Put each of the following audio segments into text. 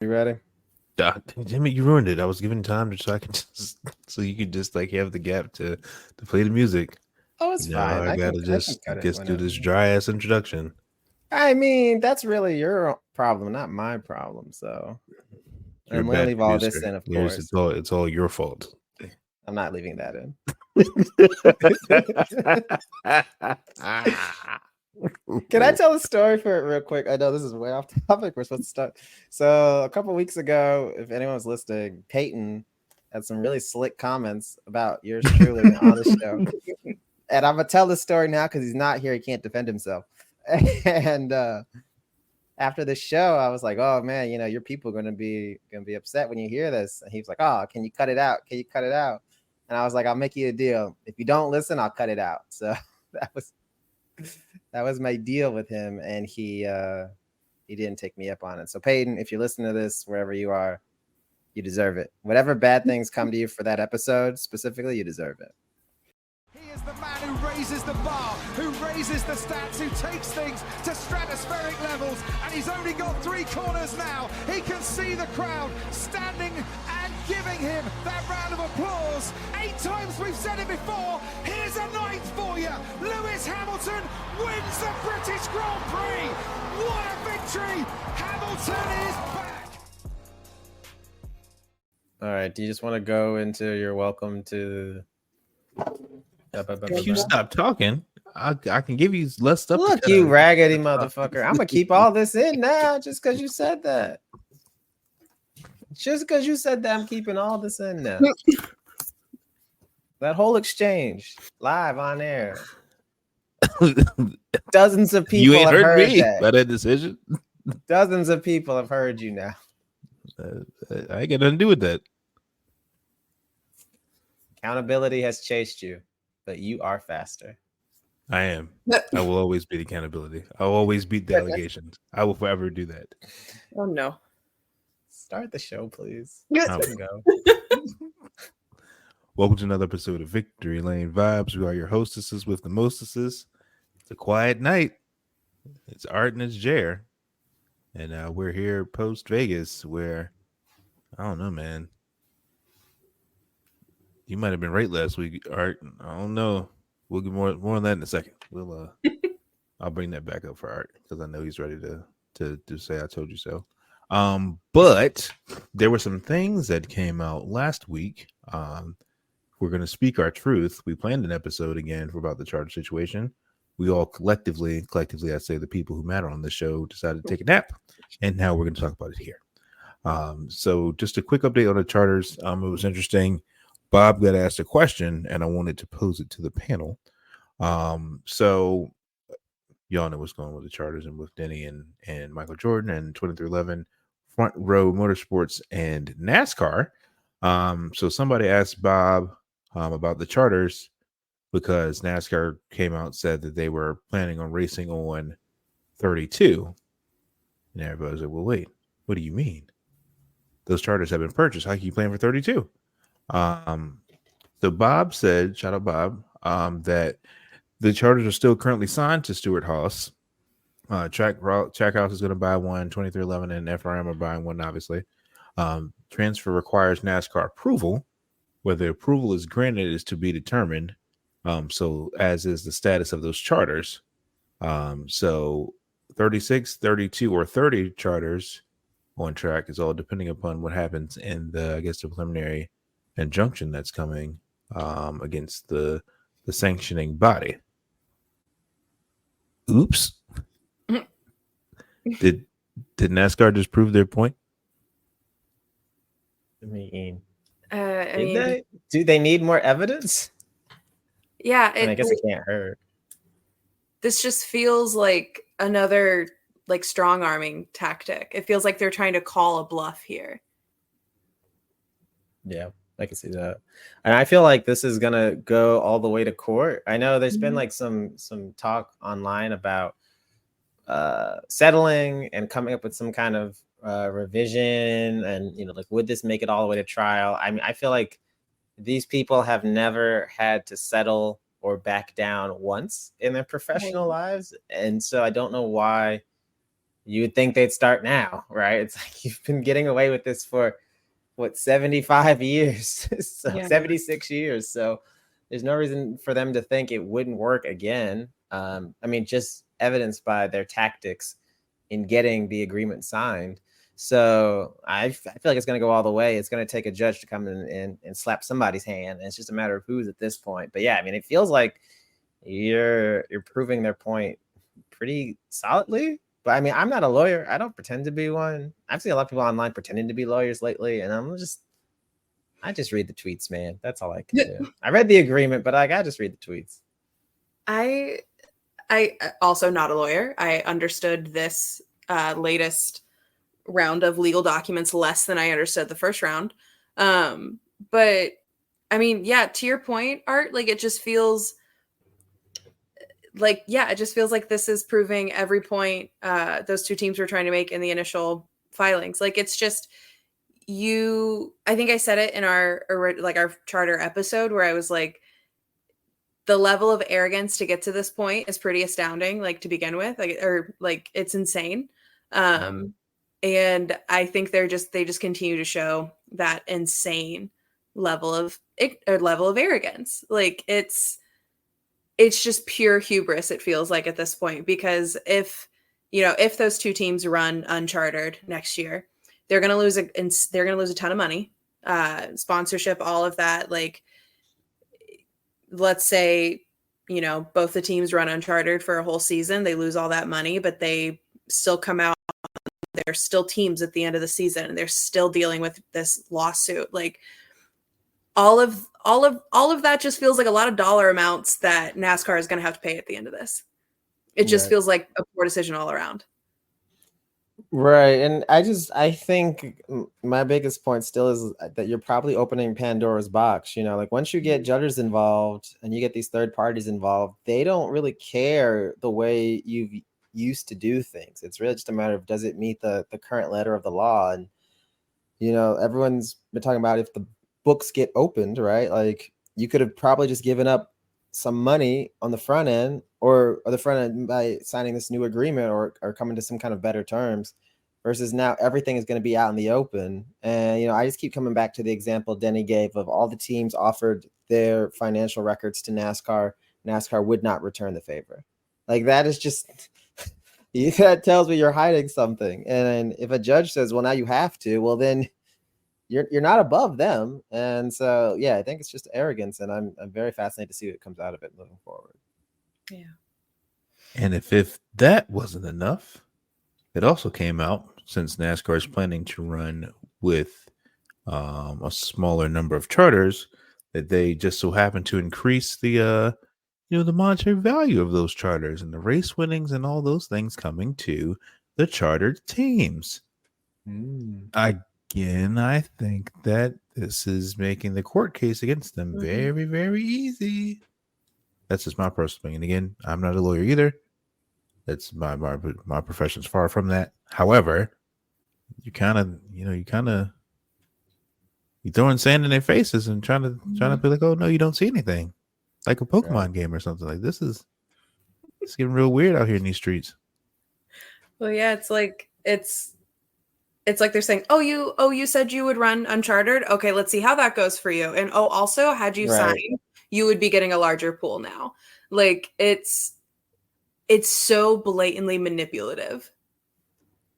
You ready? Jimmy, you ruined it. I was giving time so I could so you could just like have the gap to play the music. Oh, it's fine. I gotta I can just cut it do whenever. this dry ass introduction. I mean, that's really your problem, not my problem. So You're a I'm gonna bad leave all this producer. in, of course. It's all your fault. I'm not leaving that in. Can I tell a story for it real quick? I know this is way off topic. We're supposed to start. So a couple weeks ago, if anyone's listening, Peyton had some really slick comments about yours truly on the show. And I'm gonna tell the story now because he's not here. He can't defend himself. And after the show, I was like, "Oh man, your people are gonna be upset when you hear this." And he was like, "Oh, can you cut it out? Can you cut it out?" And I was like, "I'll make you a deal. If you don't listen, I'll cut it out." So that was my deal with him, and he didn't take me up on it. So Peyton, if you listen to this wherever you are, you deserve it. Whatever bad things come to you for that episode specifically, you deserve it. He is the man who raises the bar, who raises the stats, who takes things to stratospheric levels, and he's only got 3 corners now. He can see the crowd standing and giving him that round of applause. 8 times we've said it before. Here's a 9th for you. Lewis Hamilton wins the British Grand Prix. What a victory! Hamilton is back. All right. Do you just want to go into your welcome to? If you stop talking, I can give you less stuff. Look, you raggedy motherfucker. I'm gonna keep all this in now just because you said that. Just because you said that, I'm keeping all this in now. That whole exchange live on air. Dozens of people You ain't have heard heard me that. by that decision. Dozens of people have heard you now. I ain't got nothing to do with that. Accountability has chased you, but you are faster. I am. I will always beat accountability. I will always beat the allegations. I will forever do that. Oh no. Start the show, please. Go. Welcome to another episode of Victory Lane Vibes. We are your hostesses with the mostesses. It's a quiet night. It's Art and it's Jer. And we're here post Vegas where, I don't know, man. You might have been right last week, Art. I don't know. We'll get more on that in a second. I'll bring that back up for Art because I know he's ready to say I told you so. But there were some things that came out last week. We're going to speak our truth. We planned an episode again for about the charter situation. We all collectively, I'd say the people who matter on the show decided to take a nap, and now we're going to talk about it here. So just a quick update on the charters. It was interesting. Bob got asked a question, and I wanted to pose it to the panel. So y'all know what's going on with the charters and with Denny and Michael Jordan and 2311, Front Row Motorsports and NASCAR. So somebody asked Bob about the charters because NASCAR came out and said that they were planning on racing on 32. And everybody was like, well, wait, what do you mean? Those charters have been purchased. How can you plan for 32? So Bob said, shout out Bob, that the charters are still currently signed to Stewart Haas. Trackhouse is going to buy one, 2311 and FRM are buying one, obviously. Transfer requires NASCAR approval. Whether approval is granted is to be determined. So as is the status of those charters. So 36, 32, or 30 charters on track is all depending upon what happens in the preliminary injunction that's coming against the sanctioning body. Oops. Did NASCAR just prove their point? I mean, I do they need more evidence? Yeah, I guess it can't hurt. This just feels like another strong arming tactic. It feels like they're trying to call a bluff here. Yeah, I can see that. And I feel like this is gonna go all the way to court. I know there's been like some talk online about settling and coming up with some kind of revision, and would this make it all the way to trial? I mean, I feel like these people have never had to settle or back down once in their professional lives, and so I don't know why you would think they'd start now, right? It's like you've been getting away with this for 75 years, so 76 years. So there's no reason for them to think it wouldn't work again. I mean, just evidenced by their tactics in getting the agreement signed. So I feel like it's going to go all the way. It's going to take a judge to come in and slap somebody's hand. And it's just a matter of who's at this point. But yeah, I mean, it feels like you're proving their point pretty solidly. But I mean, I'm not a lawyer. I don't pretend to be one. I've seen a lot of people online pretending to be lawyers lately, and I just read the tweets, man. That's all I can do. I read the agreement, but I just read the tweets. I also not a lawyer. I understood this latest round of legal documents less than I understood the first round. But I mean, yeah, to your point, Art, like it just feels like, it just feels like this is proving every point those two teams were trying to make in the initial filings. Like it's just I think I said it in our charter episode where I was like, the level of arrogance to get to this point is pretty astounding, like to begin with, it's insane. And I think they just continue to show that insane level of arrogance. Like it's just pure hubris. It feels like at this point, because if those two teams run unchartered next year, they're going to lose a ton of money, sponsorship, all of that. Like, let's say, both the teams run unchartered for a whole season, they lose all that money, but they still come out, they're still teams at the end of the season, and they're still dealing with this lawsuit. Like all of that just feels like a lot of dollar amounts that NASCAR is going to have to pay at the end of this. It just feels like a poor decision all around. Right. And I think my biggest point still is that you're probably opening Pandora's box. Like once you get judges involved and you get these third parties involved, they don't really care the way you've used to do things. It's really just a matter of, does it meet the current letter of the law? And, everyone's been talking about if the books get opened, right? Like you could have probably just given up some money on the front end or the front end by signing this new agreement or coming to some kind of better terms, versus now everything is going to be out in the open. And, I just keep coming back to the example Denny gave of all the teams offered their financial records to NASCAR. NASCAR would not return the favor. Like that is just, that tells me you're hiding something. And if a judge says, well, now you have to, well, then you're not above them. And so, yeah, I think it's just arrogance, and I'm very fascinated to see what comes out of it moving forward. Yeah. And if that wasn't enough, it also came out, since NASCAR is planning to run with a smaller number of charters, that they just so happen to increase the the monetary value of those charters and the race winnings and all those things coming to the chartered teams. Again, I think that this is making the court case against them very, very easy. That's just my personal opinion. Again, I'm not a lawyer either. That's my profession's far from that. However, you throwing sand in their faces and trying to be like, oh no, you don't see anything, like a Pokemon game or something. Like it's getting real weird out here in these streets. Well, yeah, it's like they're saying, oh, you said you would run unchartered. Okay, let's see how that goes for you. And also, had you signed, you would be getting a larger pool now. Like it's so blatantly manipulative.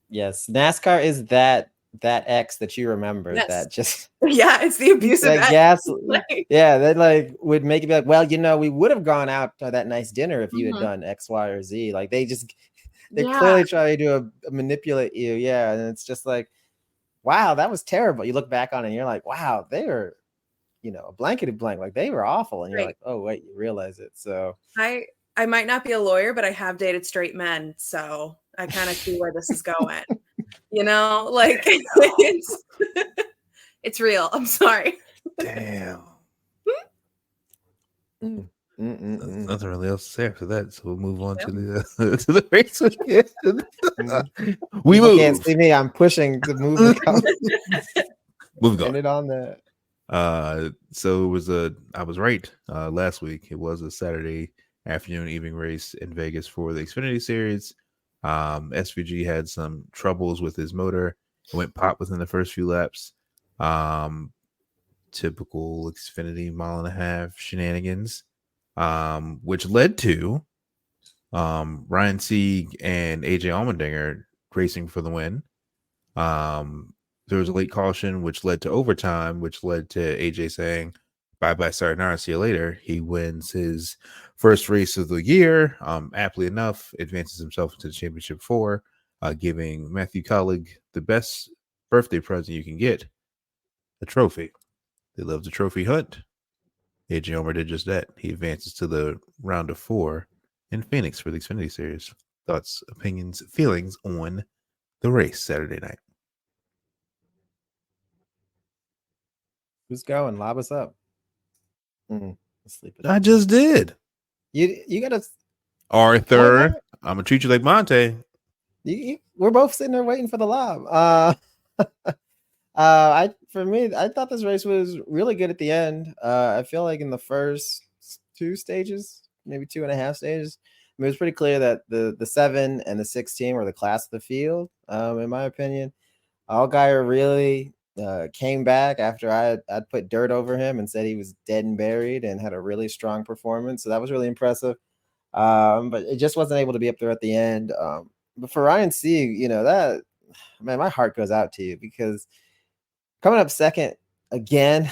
Yes, NASCAR is that X that you remember. Yes. That just it's the abusive that gas. That like would make it be like, well, we would have gone out to that nice dinner if you had done X, Y, or Z. Like they clearly try to manipulate you. Yeah, and it's just like, wow, that was terrible. You look back on it and you're like, wow, they were, a blankety blank. Like they were awful, and you're like, oh wait, you realize it. So I might not be a lawyer, but I have dated straight men, so I kind of see where this is going. Like it's real. I'm sorry. Damn. Nothing really else to say after that, so we'll move on to the race weekend. We move. You can't see me. I'm pushing to move. Moving on. End it on that. So it was I was right last week. It was a Saturday afternoon evening race in Vegas for the Xfinity Series. SVG had some troubles with his motor. It went pop within the first few laps. Typical Xfinity 1.5 shenanigans, which led to Ryan Sieg and AJ Allmendinger racing for the win. There was a late caution, which led to overtime, which led to AJ saying, "Bye-bye, sayonara, see you later." He wins his first race of the year. Aptly enough, advances himself into the championship 4, giving Matthew Collig the best birthday present you can get, a trophy. They love the trophy hunt. AJ Allmer did just that. He advances to the round of 4 in Phoenix for the Xfinity Series. Thoughts, opinions, feelings on the race Saturday night? Who's going? Lob us up. Sleep I just did. You gotta, Arthur. I'm gonna treat you like Monte. We're both sitting there waiting for the lob. For me, I thought this race was really good at the end. I feel like in the first 2 stages, maybe 2.5 stages, it was pretty clear that the 7 and the 16 were the class of the field. In my opinion, Allgaier really came back after I'd put dirt over him and said he was dead and buried, and had a really strong performance. So that was really impressive. But it just wasn't able to be up there at the end. But for Ryan Sieg, that, man, my heart goes out to you, because coming up second again,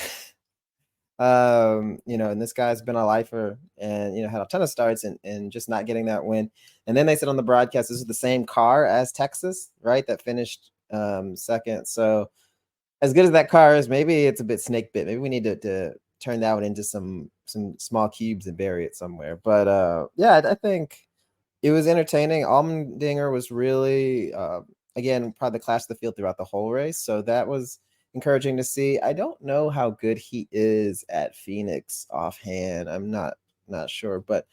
and this guy's been a lifer, and had a ton of starts, and just not getting that win. And then they said on the broadcast, this is the same car as Texas, right? That finished second. So as good as that car is, maybe it's a bit snake bit. Maybe we need to turn that one into some small cubes and bury it somewhere. But I think it was entertaining. Allmendinger was really, again, probably the class of the field throughout the whole race. So that was encouraging to see. I don't know how good he is at Phoenix offhand. I'm not sure, but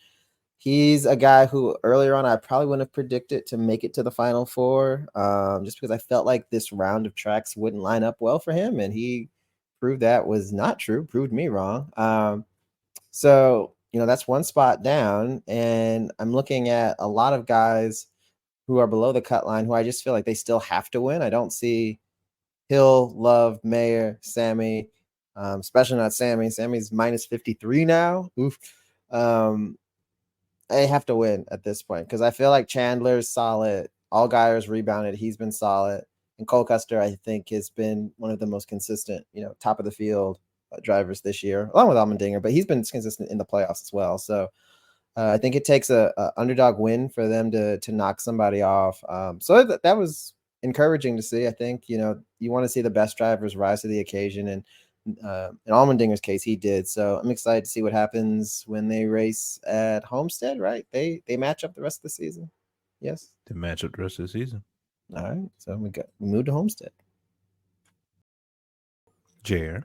he's a guy who earlier on I probably wouldn't have predicted to make it to the Final Four, just because I felt like this round of tracks wouldn't line up well for him, and he proved that was not true, proved me wrong. So that's one spot down, and I'm looking at a lot of guys who are below the cut line who I just feel like they still have to win. I don't see Hill, Love, Mayer, Sammy, especially not Sammy. Sammy's minus 53 now. Oof. They have to win at this point, because I feel like Chandler's solid. Allgaier's rebounded. He's been solid. And Cole Custer, I think, has been one of the most consistent, top of the field drivers this year, along with Allmendinger, but he's been consistent in the playoffs as well. So I think it takes a underdog win for them to knock somebody off. So that was encouraging to see. I think, you want to see the best drivers rise to the occasion, and in Allmendinger's case, he did. So I'm excited to see what happens when they race at Homestead, right? They match up the rest of the season. Yes. They match up the rest of the season. All right. So we moved to Homestead. JR.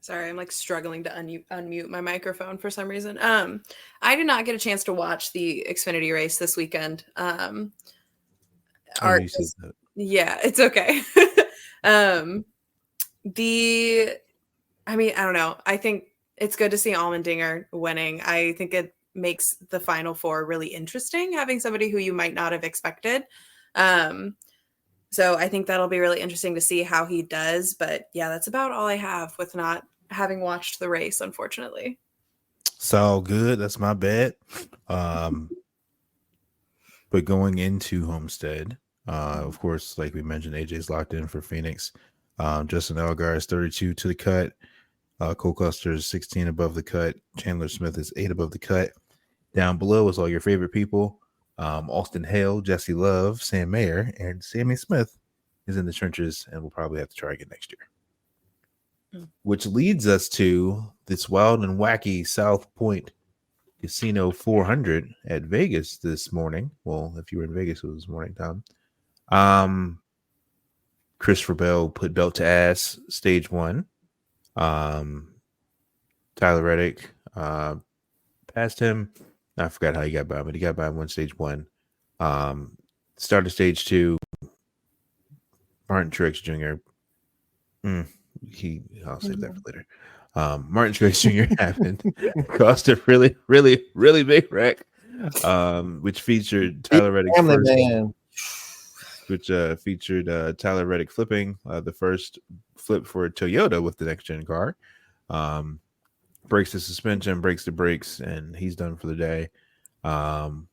Sorry, I'm struggling to unmute my microphone for some reason. I did not get a chance to watch the Xfinity race this weekend. Yeah, it's okay. I don't know. I think it's good to see Allmendinger winning. I think it makes the Final Four really interesting, having somebody who you might not have expected. So I think that'll be really interesting to see how he does. But yeah, that's about all I have with not having watched the race, unfortunately. So good. That's my bad. But going into Homestead, of course, like we mentioned, AJ's locked in for Phoenix. Justin Allgaier is 32 to the cut. Cole Custer is 16 above the cut. Chandler Smith is 8 above the cut. Down below is all your favorite people. Austin Hale, Jesse Love, Sam Mayer, and Sammy Smith is in the trenches, and we'll probably have to try again next year. Which leads us to this wild and wacky South Point Casino 400 at Vegas this morning. Well, if you were in Vegas, it was this morning, Tom. Christopher Bell put belt to ass stage 1. Tyler Reddick passed him. I forgot how he got by him, but he got by him on stage 1. Started stage 2. Martin Truex Jr. I'll save that for later. Martin Truex Jr. happened. Caused a really, really, really big wreck. which featured Tyler Reddick's Family first, man. which featured Tyler Reddick flipping the first flip for Toyota with the next gen car. Breaks the suspension, breaks the brakes, and he's done for the day. And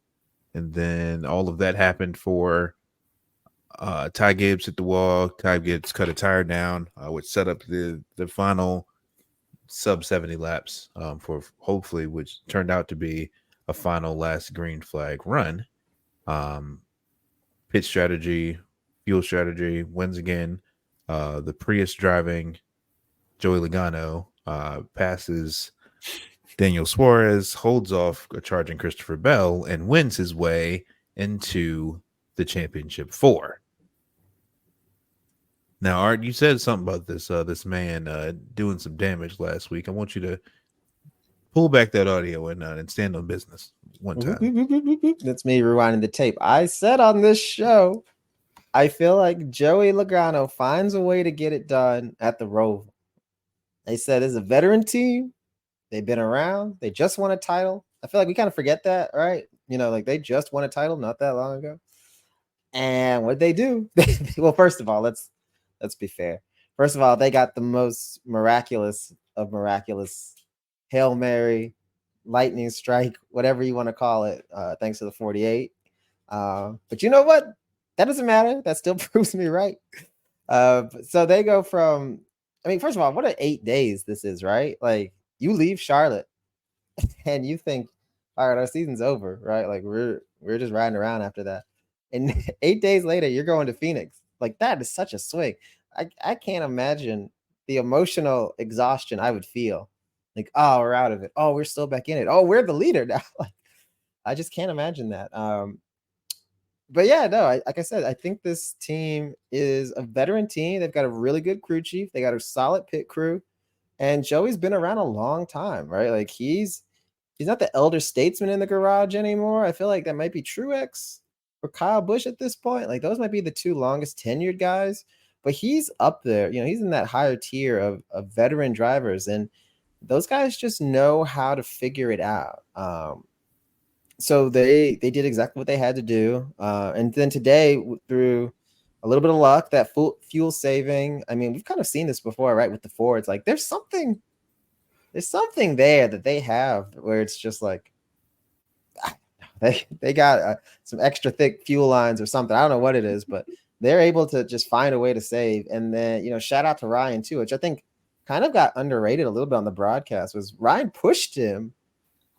then all of that happened for Ty Gibbs hit the wall. Ty Gibbs cut a tire down, which set up the final sub 70 laps for hopefully, which turned out to be a final last green flag run. Pit strategy, fuel strategy wins again. The Prius driving Joey Logano passes Daniel Suarez, holds off a charging Christopher Bell, and wins his way into the championship 4. Now, Art, you said something about this man doing some damage last week. I want you to pull back that audio and stand on business one time. That's me rewinding the tape. I said on this show, I feel like Joey Logano finds a way to get it done at the Roval. They said it's a veteran team. They've been around. They just won a title. I feel like we kind of forget that, right? Like they just won a title not that long ago. And what they do? Well, first of all, let's be fair. First of all, they got the most miraculous of miraculous Hail Mary, lightning strike, whatever you want to call it, thanks to the 48. But you know what? That doesn't matter. That still proves me right. So they go from, first of all, what 8 days this is, right? Like you leave Charlotte and you think, all right, our season's over, right? Like we're just riding around after that. And 8 days later, you're going to Phoenix. Like that is such a swing. I can't imagine the emotional exhaustion I would feel. Like, oh, we're out of it. Oh, we're still back in it. Oh, we're the leader now. Like, I just can't imagine that. But yeah, no, like I said, I think this team is a veteran team. They've got a really good crew chief. They got a solid pit crew. And Joey's been around a long time, right? Like he's not the elder statesman in the garage anymore. I feel like that might be Truex or Kyle Busch at this point. Like those might be the 2 longest tenured guys, but he's up there. He's in that higher tier of veteran drivers, and those guys just know how to figure it out. So they did exactly what they had to do. And then today, through a little bit of luck, that fuel saving. We've kind of seen this before, right? With the Fords, like there's something there that they have where it's just like they got some extra thick fuel lines or something. I don't know what it is, but they're able to just find a way to save. And then, shout out to Ryan too, which I think kind of got underrated a little bit on the broadcast, was Ryan pushed him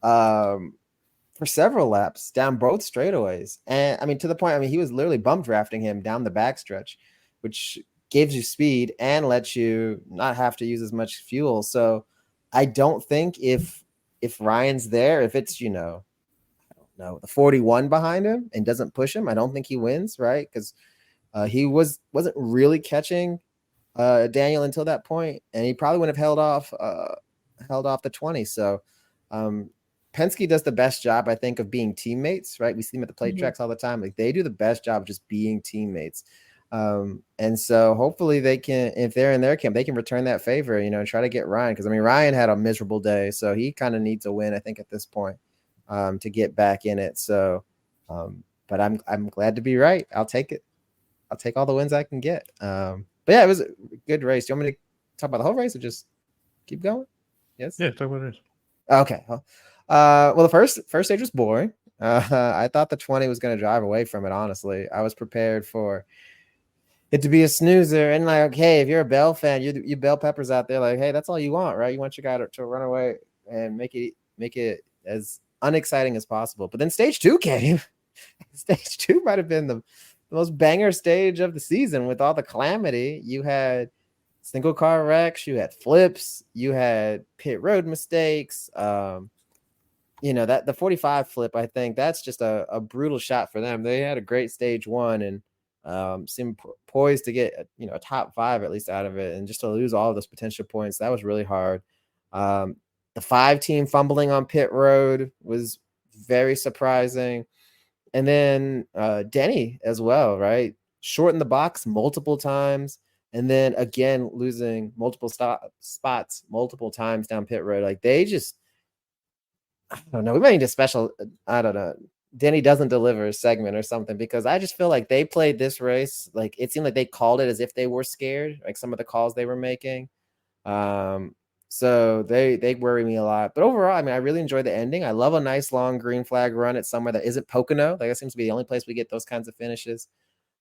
for several laps down both straightaways. And to the point, he was literally bump drafting him down the backstretch, which gives you speed and lets you not have to use as much fuel. So I don't think if Ryan's there, if it's, I don't know, the 41 behind him and doesn't push him, I don't think he wins, right? Because he wasn't really catching Daniel until that point, and he probably wouldn't have held off the 20. So Penske does the best job, I think, of being teammates, right? We see them at the plate tracks all the time. Like they do the best job of just being teammates. And so hopefully they can, if they're in their camp, they can return that favor, and try to get Ryan. Because Ryan had a miserable day, so he kind of needs a win, I think, at this point, to get back in it. So, but I'm glad to be right. I'll take it. I'll take all the wins I can get. But yeah, it was a good race. Do you want me to talk about the whole race or just keep going? Yes. Yeah, talk about it. Okay. Well, the first stage was boring. I thought the 20 was going to drive away from it. Honestly, I was prepared for it to be a snoozer. And like, hey, if you're a Bell fan, you Bell Peppers out there, like, hey, that's all you want, right? You want your guy to run away and make it as unexciting as possible. But then stage 2 came. Stage 2 might have been the most banger stage of the season with all the calamity. You had single car wrecks, you had flips, you had pit road mistakes. That the 45 flip, I think that's just a brutal shot for them. They had a great stage 1 and seemed poised to get a top 5 at least out of it, and just to lose all of those potential points, that was really hard. The 5 team fumbling on pit road was very surprising. And then Denny as well, right? Shortened the box multiple times, and then again losing multiple spots multiple times down pit road. Like they just I don't know. We might need a special, I don't know, Denny doesn't deliver segment or something, because I just feel like they played this race. Like it seemed like they called it as if they were scared, like some of the calls they were making. So they worry me a lot. But overall, I mean, I really enjoy the ending. I love a nice long green flag run at somewhere that isn't Pocono. Like that seems to be the only place we get those kinds of finishes.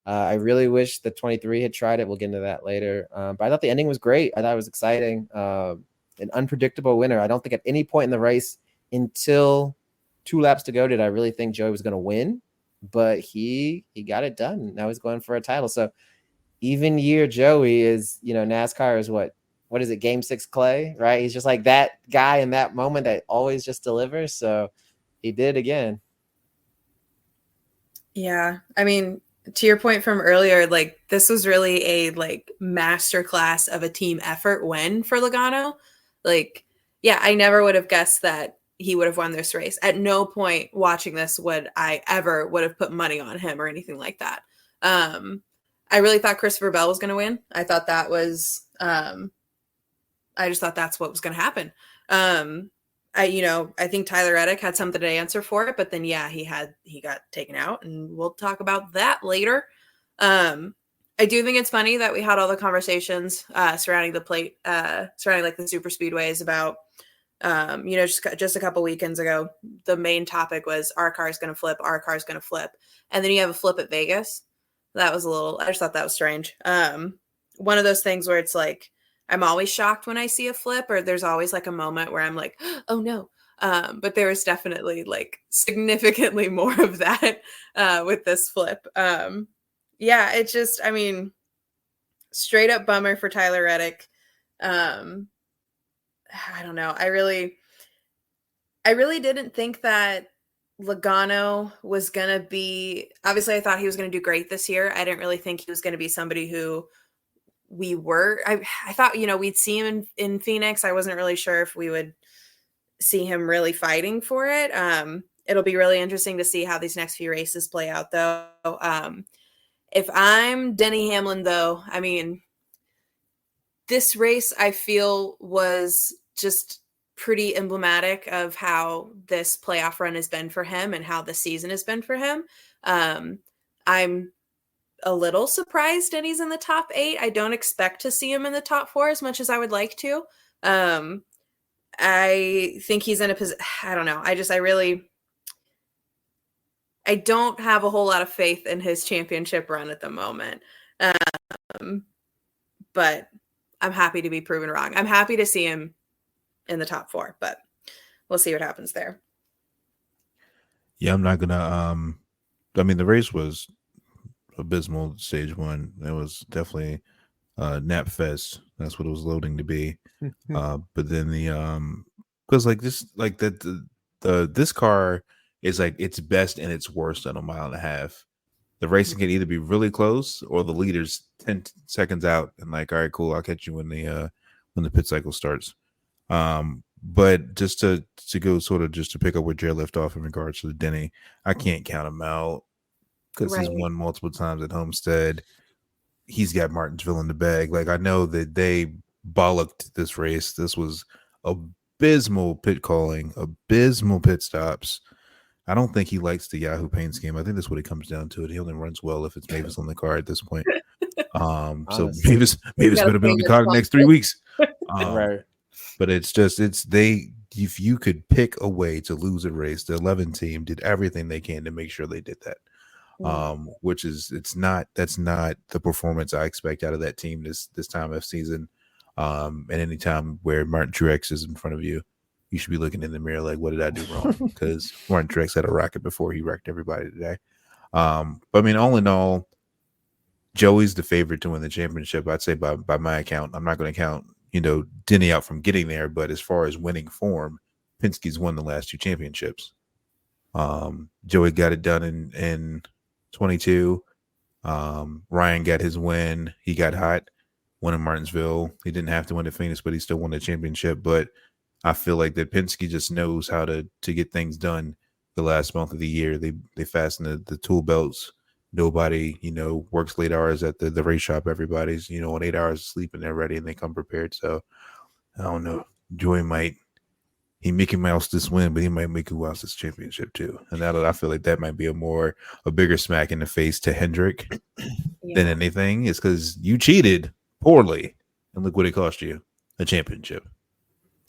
I really wish the 23 had tried it. We'll get into that later. But I thought the ending was great. I thought it was exciting. An unpredictable winner. I don't think at any point in the race until 2 laps to go did I really think Joey was going to win. But he got it done. Now he's going for a title. So even year Joey is, NASCAR is what is it? Game 6 Clay, right? He's just like that guy in that moment that always just delivers. So he did again. Yeah. I mean, to your point from earlier, like this was really a like masterclass of a team effort win for Logano. Like, yeah, I never would have guessed that he would have won this race. At no point watching this would I ever would have put money on him or anything like that. I really thought Christopher Bell was going to win. I thought that was, I just thought that's what was going to happen. I think Tyler Reddick had something to answer for it, but then he got taken out, and we'll talk about that later. I do think it's funny that we had all the conversations surrounding the plate, surrounding like the super speedways about, just a couple weekends ago, the main topic was our car's going to flip, and then you have a flip at Vegas. That was I just thought that was strange. One of those things where it's like, I'm always shocked when I see a flip, or there's always like a moment where I'm like, oh no. But there was definitely like significantly more of that with this flip. It's just, I mean, straight up bummer for Tyler Reddick. I don't know. I really didn't think that Logano was going to be, obviously I thought he was going to do great this year. I didn't really think he was going to be somebody who I thought, we'd see him in Phoenix. I wasn't really sure if we would see him really fighting for it. It'll be really interesting to see how these next few races play out, though. If I'm Denny Hamlin, though, I mean, this race I feel was just pretty emblematic of how this playoff run has been for him and how the season has been for him. I'm a little surprised Denny's in the top 8. I don't expect to see him in the top 4 as much as I would like to. I think he's in a position. I don't know. I don't have a whole lot of faith in his championship run at the moment. But I'm happy to be proven wrong. I'm happy to see him in the top 4, but we'll see what happens there. Yeah, I'm not gonna. I mean, the race was abysmal. Stage 1, it was definitely nap fest. That's what it was loading to be. But then because like this, like this car is like its best and its worst in a mile and a half. The racing can either be really close or the leader's 10 seconds out and like, all right, cool, I'll catch you when the pit cycle starts. But just to go sort of just to pick up where Jared left off in regards to the Denny, I can't count him out because he's won multiple times at Homestead. He's got Martinsville in the bag. Like, I know that they bollocked this race. This was abysmal pit calling, abysmal pit stops. I don't think he likes the Yahoo paint scheme. I think that's what it comes down to. He only runs well if it's Mavis on the car at this point. So Mavis better be on the car the next 3 weeks. Right. But it's if you could pick a way to lose a race, the 11 team did everything they can to make sure they did that. Which is that's not the performance I expect out of that team this time of season. And any time where Martin Truex is in front of you, you should be looking in the mirror like, what did I do wrong? Because Martin Truex had a rocket before he wrecked everybody today. But I mean, all in all, Joey's the favorite to win the championship. I'd say by my account. I'm not going to count Denny out from getting there, but as far as winning form, Penske's won the last 2 championships. Joey got it done in 22. Ryan got his win. He got hot, won in Martinsville. He didn't have to win at Phoenix, but he still won the championship. But I feel like that Penske just knows how to get things done the last month of the year. They fasten the tool belts. Nobody, works late hours at the race shop. Everybody's, on 8 hours of sleep and they're ready and they come prepared. So I don't know. Joey might he Mickey Mouse this win, but he might Mickey Mouse this championship too. And that I feel like that might be a bigger smack in the face to Hendrick than anything. Is because you cheated poorly, and look what it cost you, a championship.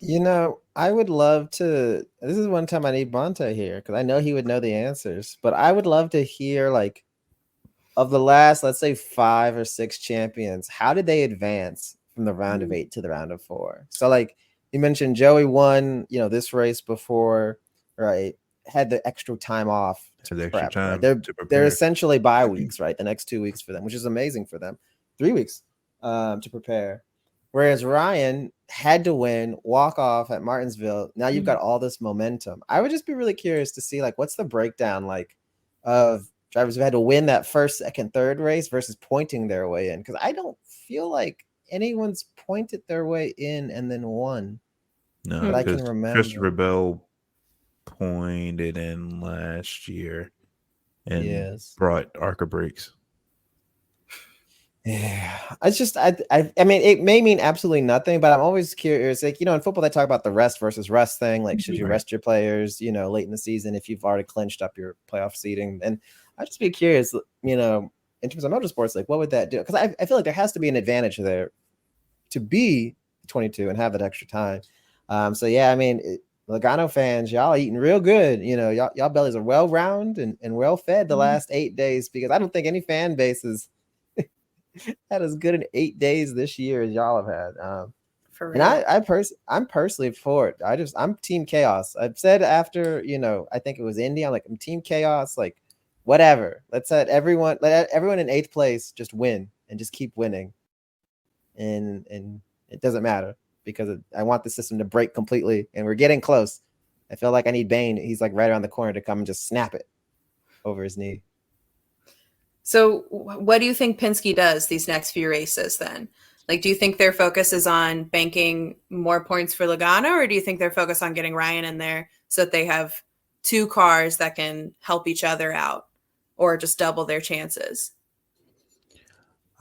You know, I would love to. This is one time I need Bonta here because I know he would know the answers. But I would love to hear, like, of the last, let's say, 5 or 6 champions, how did they advance from the round of 8 to the round of 4? So, like, you mentioned Joey won, this race before, right? Had the extra time off to prep, right? They're essentially bye weeks, right? The next 2 weeks for them, which is amazing for them. 3 weeks to prepare. Whereas Ryan had to win, walk off at Martinsville. Now you've got all this momentum. I would just be really curious to see, like, what's the breakdown like of drivers who had to win that first, second, third race versus pointing their way in? Because I don't feel like anyone's pointed their way in and then won. No, that I can remember. Christopher Bell pointed in last year and brought Arca breaks. Yeah, it's just I mean, it may mean absolutely nothing, but I'm always curious. Like, in football, they talk about the rest versus rest thing. Like, should you rest your players, late in the season if you've already clinched up your playoff seeding? And I'd just be curious, in terms of motorsports, like, what would that do? Because I feel like there has to be an advantage there to be 22 and have that extra time. So yeah, I mean, Logano fans, y'all eating real good. Y'all bellies are well round and well fed the last 8 days, because I don't think any fan base is had as good in 8 days this year as y'all have had. For real. And I'm personally for it. I'm team chaos. I've said after, I think it was Indy, I'm like, I'm team chaos, like, whatever. Let everyone in 8th place just win and just keep winning. And it doesn't matter, because I want the system to break completely, and we're getting close. I feel like I need Bane. He's like right around the corner to come and just snap it over his knee. So what do you think Penske does these next few races then? Like, do you think their focus is on banking more points for Logano, or do you think they're focused on getting Ryan in there so that they have 2 cars that can help each other out, or just double their chances?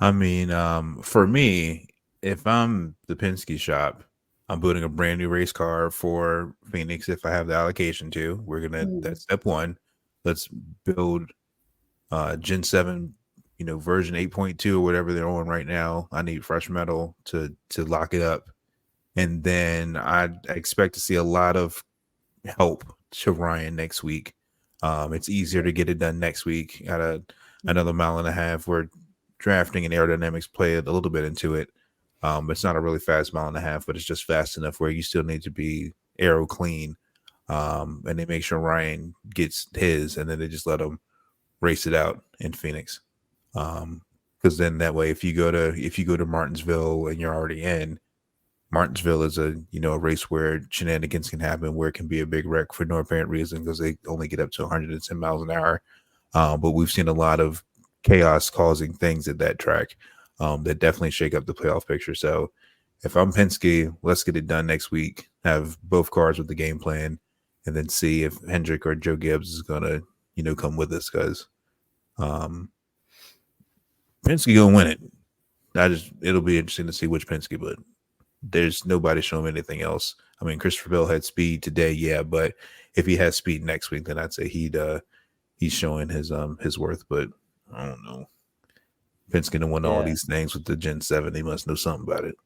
I mean, for me, if I'm the Penske shop, I'm building a brand new race car for Phoenix if I have the allocation to. That's step 1. Let's build Gen 7, version 8.2 or whatever they're on right now. I need fresh metal to lock it up. And then I expect to see a lot of help to Ryan next week. It's easier to get it done next week at another mile and a half, where drafting and aerodynamics play a little bit into it. It's not a really fast mile and a half, but it's just fast enough where you still need to be aero clean. And they make sure Ryan gets his, and then they just let him race it out in Phoenix. Because then that way, if you go to Martinsville and you're already in, Martinsville is a race where shenanigans can happen, where it can be a big wreck for no apparent reason because they only get up to 110 miles an hour. But we've seen a lot of chaos causing things at that track that definitely shake up the playoff picture. So if I'm Penske, let's get it done next week, have both cars with the game plan, and then see if Hendrick or Joe Gibbs is going to, come with us, because Penske going to win it. It'll be interesting to see which Penske, but there's nobody showing anything else. I mean, Christopher Bell had speed today, yeah, but if he has speed next week, then I'd say he's showing his worth. But I don't know. Penske won all these things with the Gen 7. He must know something about it.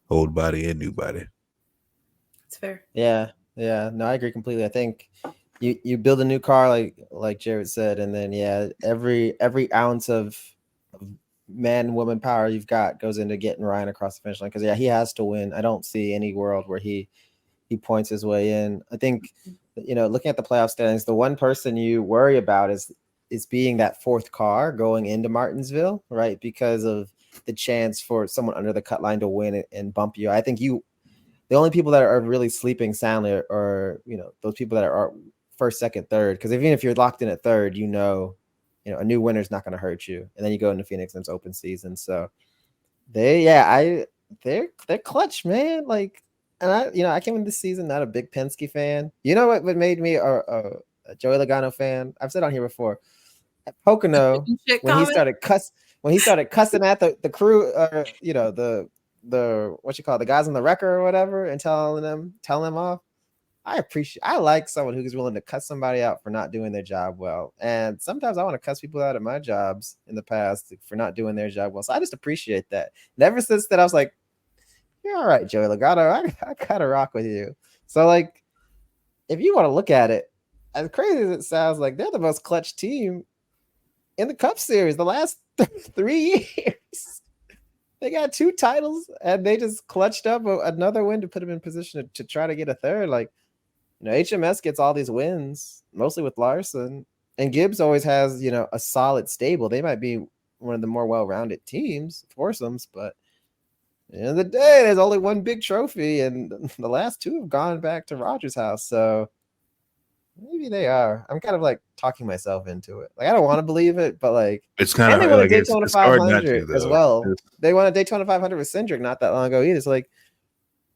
Old body and new body. That's fair. Yeah. No, I agree completely. I think you build a new car, like Jared said, and then every ounce of man woman power you've got goes into getting Ryan across the finish line, because he has to win. I don't see any world where he points his way in. I think looking at the playoff standings, the one person you worry about is being that 4th car going into Martinsville, right? Because of the chance for someone under the cut line to win it and bump you. I think the only people that are really sleeping soundly are those people that are first, second, third. Because even if you're locked in at 3rd, a new winner's not going to hurt you. And then you go into Phoenix and it's open season. So they're clutch, man. Like, and I came into this season not a big Penske fan. You know what made me a Joey Logano fan? I've said on here before. At Pocono, when he started cussing at the crew, the what you call it, the guys on the wrecker or whatever, and telling them off. I like someone who's willing to cuss somebody out for not doing their job well. And sometimes I want to cuss people out at my jobs in the past for not doing their job well. So I just appreciate that. And ever since that, I was like, you're all right, Joey Logano. I kind of rock with you. So, like, if you want to look at it, as crazy as it sounds, like they're the most clutch team in the Cup Series the last 3 years. They got 2 titles and they just clutched up another win to put them in position to try to get a third. Like, HMS gets all these wins, mostly with Larson, and Gibbs always has, a solid stable. They might be one of the more well-rounded teams, foursomes, but at the end of the day, there's only one big trophy, and the last 2 have gone back to Rogers' house. So maybe they are. I'm kind of like talking myself into it. Like, I don't want to believe it, but like, it's kind and of they won like a Daytona it's hard not 500 to, as though. well. They won a Daytona 500 with Cindric not that long ago either. It's like,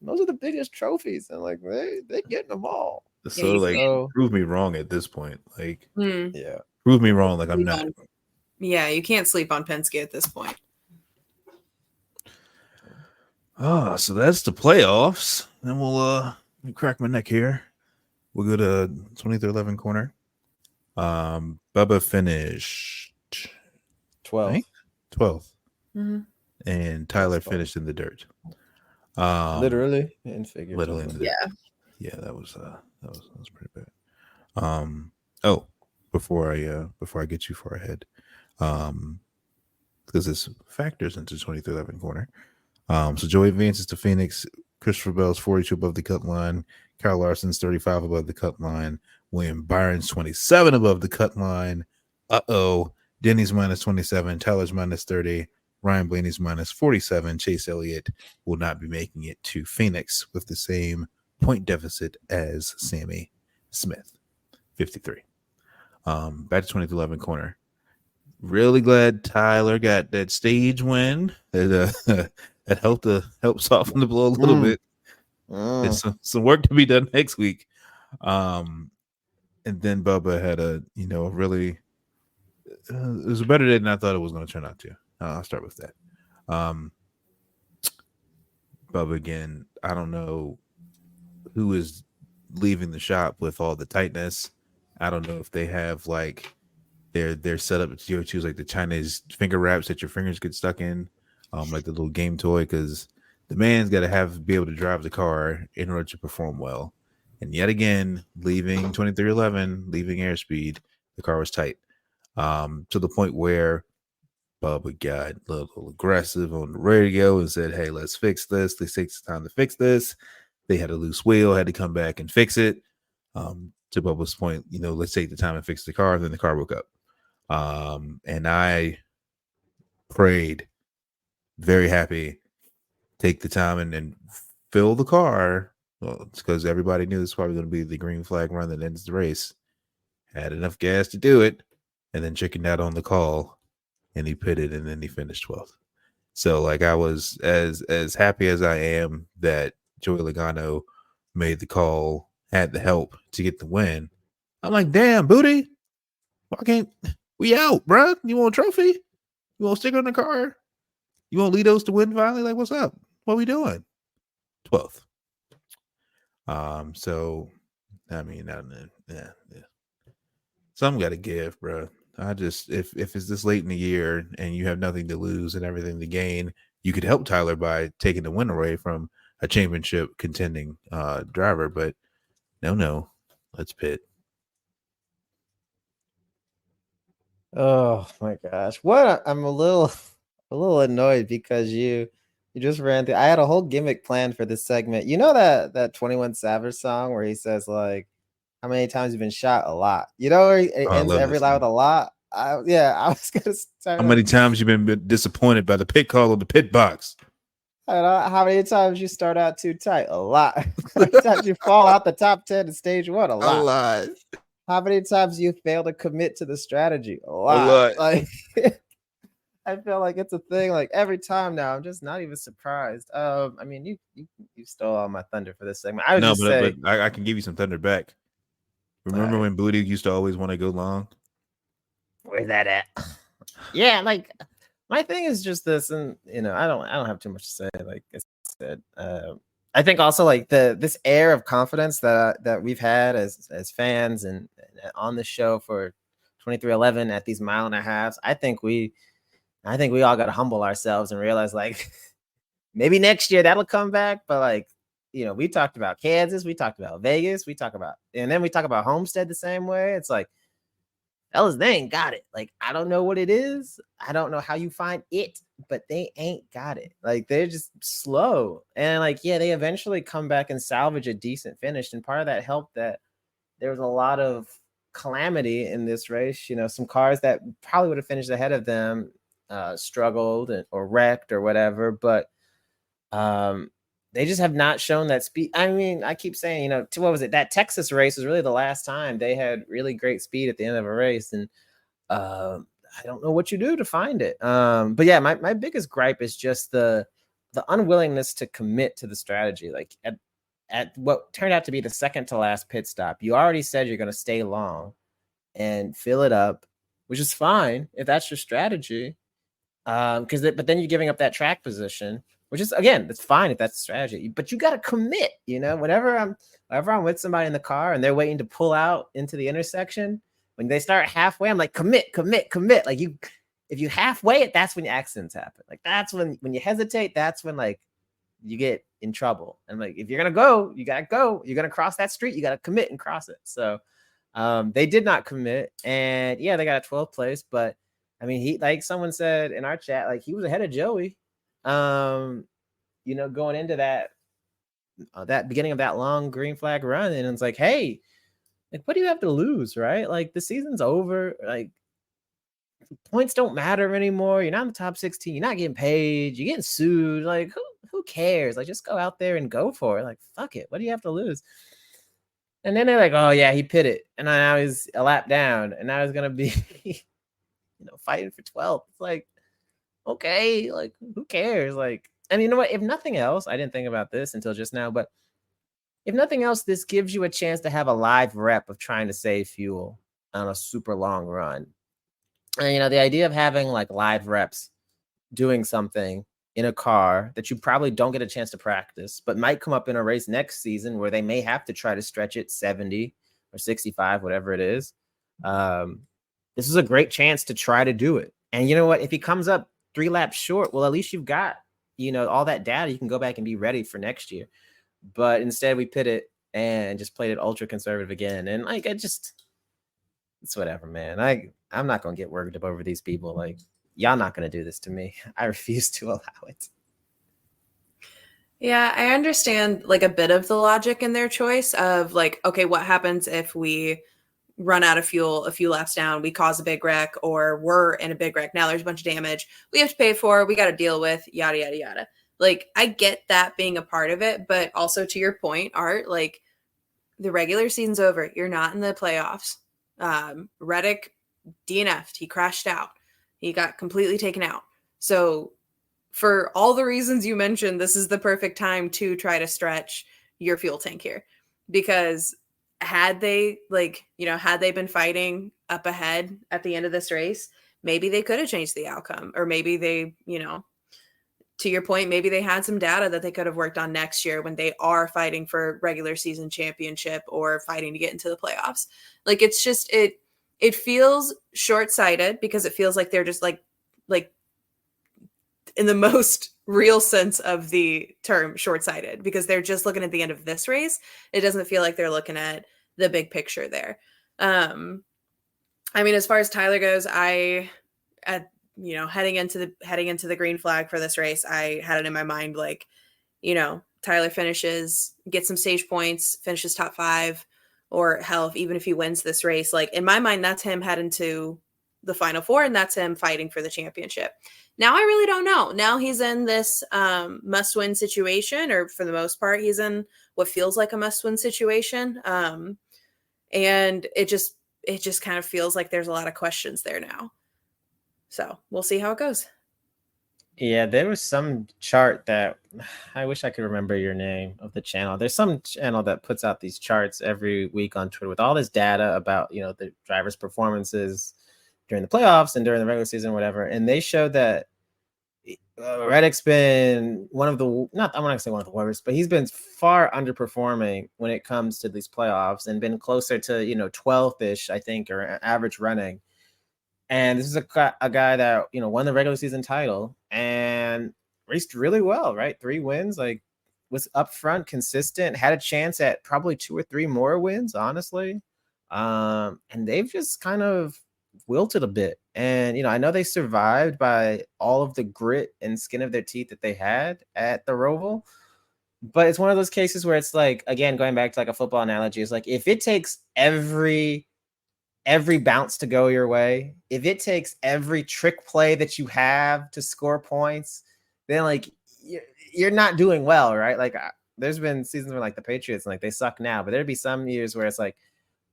those are the biggest trophies, and like they getting them all. So like, prove me wrong at this point. Like, yeah, prove me wrong. Like, I'm not. Yeah, you can't sleep on Penske at this point. Oh, so that's the playoffs. Then we'll crack my neck here. We'll go to 2311 corner. Bubba finished 12th. Right? 12th. Mm-hmm. And Tyler finished in the dirt. Literally and figuratively. Literally in the dirt. Yeah. Yeah, that was pretty bad. Oh, before I get too far ahead, because this factors into 2311 corner. So Joey advances to Phoenix. Christopher Bell's 42 above the cut line. Kyle Larson's 35 above the cut line. William Byron's 27 above the cut line. Denny's minus 27. Tyler's minus 30. Ryan Blaney's minus 47. Chase Elliott will not be making it to Phoenix with the same point deficit as Sammy Smith, 53. Back to 2311 corner. Really glad Tyler got that stage win. That helped soften the blow a little bit. There's some work to be done next week. And then Bubba had a really it was a better day than I thought it was going to turn out to. I'll start with that. Bubba again, I don't know who is leaving the shop with all the tightness. I don't know if they have like their setup to choose like the Chinese finger wraps that your fingers get stuck in, like the little game toy, because the man's got to be able to drive the car in order to perform well. And yet again, leaving 2311, leaving airspeed, the car was tight, to the point where Bubba got a little aggressive on the radio and said, "Hey, let's fix this. Let's take some time to fix this." They had a loose wheel, had to come back and fix it. To Bubba's point, let's take the time and fix the car. Then the car woke up. And I prayed, very happy, take the time and fill the car. Well, it's because everybody knew this was probably going to be the green flag run that ends the race. Had enough gas to do it, and then chickened out on the call, and he pitted, and then he finished 12th. So, like, I was as happy as I am that Joey Logano made the call, had the help to get the win. I'm like, damn, Booty, why can't we out, bro? You want a trophy? You want a sticker on the car? You want Litos to win finally? Like, what's up? What we doing? 12th. So, I mean, yeah. Something got to give, bro. I just, if it's this late in the year and you have nothing to lose and everything to gain, you could help Tyler by taking the win away from a championship contending driver. But no, let's pit. Oh my gosh. I'm a little annoyed because you just ran through. I had a whole gimmick planned for this segment. You know that 21 Savage song where he says like, how many times you've been shot? A lot. Where he ends every line with a lot. I was gonna start. How many times you've been disappointed by the pit call or the pit box? I don't know how many times you start out too tight? A lot. How many times you fall out the top 10 in stage 1? A lot. A lot. How many times you fail to commit to the strategy? A lot. Like, I feel like it's a thing. Like every time now, I'm just not even surprised. I mean, you stole all my thunder for this segment. But I can give you some thunder back. Remember when Booty used to always want to go long? Where's that at? Yeah, like my thing is just this, and I don't have too much to say. Like I said, I think also like this air of confidence that we've had as fans and on the show for 2311 at these mile and a halves. I think we all got to humble ourselves and realize like maybe next year that'll come back. But like, we talked about Kansas, we talked about Vegas, and then we talk about Homestead the same way. It's like, fellas, they ain't got it. Like, I don't know what it is. I don't know how you find it, but they ain't got it. Like, they're just slow. And like, yeah, they eventually come back and salvage a decent finish. And part of that helped that there was a lot of calamity in this race. Some cars that probably would have finished ahead of them struggled or wrecked or whatever. But they just have not shown that speed. I mean, I keep saying, what was it? That Texas race was really the last time they had really great speed at the end of a race. And I don't know what you do to find it. But yeah, my biggest gripe is just the unwillingness to commit to the strategy. Like at what turned out to be the second to last pit stop, you already said you're going to stay long and fill it up, which is fine if that's your strategy. But then you're giving up that track position, which is, again, it's fine if that's the strategy, but you got to commit. Whenever I'm with somebody in the car and they're waiting to pull out into the intersection, when they start halfway, I'm like, commit. Like if you halfway it, that's when accidents happen. Like that's when you hesitate, that's when like you get in trouble. And like, if you're going to go, you got to go. You're going to cross that street, you got to commit and cross it. So they did not commit. And yeah, they got a 12th place, but I mean, he, like someone said in our chat, like he was ahead of Joey. Going into that beginning of that long green flag run, and it's like, hey, like, what do you have to lose, right? Like the season's over. Like points don't matter anymore. You're not in the top 16. You're not getting paid. You're getting sued. Like who cares? Like just go out there and go for it. Like fuck it. What do you have to lose? And then they're like, oh yeah, he pitted, and now he's a lap down, and now he's gonna be, fighting for 12th. It's like, okay, like who cares? Like, and you know what? If nothing else, I didn't think about this until just now, but if nothing else, this gives you a chance to have a live rep of trying to save fuel on a super long run. And the idea of having like live reps doing something in a car that you probably don't get a chance to practice, but might come up in a race next season where they may have to try to stretch it 70 or 65, whatever it is. This is a great chance to try to do it. And you know what? If he comes up 3 laps short, well, at least you've got, all that data. You can go back and be ready for next year. But instead we pitted and just played it ultra conservative again. And like, it's whatever, man. I'm not going to get worked up over these people. Like, y'all not going to do this to me. I refuse to allow it. Yeah, I understand like a bit of the logic in their choice of like, okay, what happens if we run out of fuel a few laps down, we cause a big wreck, or we're in a big wreck. Now there's a bunch of damage we have to pay for, we got to deal with, yada, yada, yada. Like, I get that being a part of it, but also to your point, Art, like the regular season's over. You're not in the playoffs. Reddick DNF'd. He crashed out. He got completely taken out. So for all the reasons you mentioned, this is the perfect time to try to stretch your fuel tank here, because had they been fighting up ahead at the end of this race, maybe they could have changed the outcome, or maybe they, to your point, maybe they had some data that they could have worked on next year when they are fighting for regular season championship or fighting to get into the playoffs. Like, it's just, it feels short-sighted, because it feels like they're just like in the most real sense of the term short-sighted, because they're just looking at the end of this race. It doesn't feel like they're looking at the big picture there. I mean, as far as Tyler goes, heading into the green flag for this race, I had it in my mind, like, Tyler gets some stage points, finishes top 5, or hell, even if he wins this race, like in my mind, that's him heading to the Final Four, and that's him fighting for the championship. Now I really don't know. Now he's in this must-win situation, or for the most part, he's in what feels like a must-win situation. And it just kind of feels like there's a lot of questions there now. So we'll see how it goes. Yeah, there was some chart that I wish I could remember your name of the channel. There's some channel that puts out these charts every week on Twitter with all this data about, the drivers' performances during the playoffs and during the regular season, whatever. And they showed that Reddick's been one of the I'm not going to say one of the worst, but he's been far underperforming when it comes to these playoffs and been closer to 12th ish, I think, or average running. And this is a guy that won the regular season title and raced really well, right? 3 wins, like was up front, consistent, had a chance at probably 2 or 3 more wins, honestly. And they've just kind of wilted a bit. And I know they survived by all of the grit and skin of their teeth that they had at the Roval, but it's one of those cases where it's like, again, going back to like a football analogy, it's like if it takes every bounce to go your way, if it takes every trick play that you have to score points, then like you're not doing well, right? Like there's been seasons where like the Patriots, like they suck now, but there'd be some years where it's like,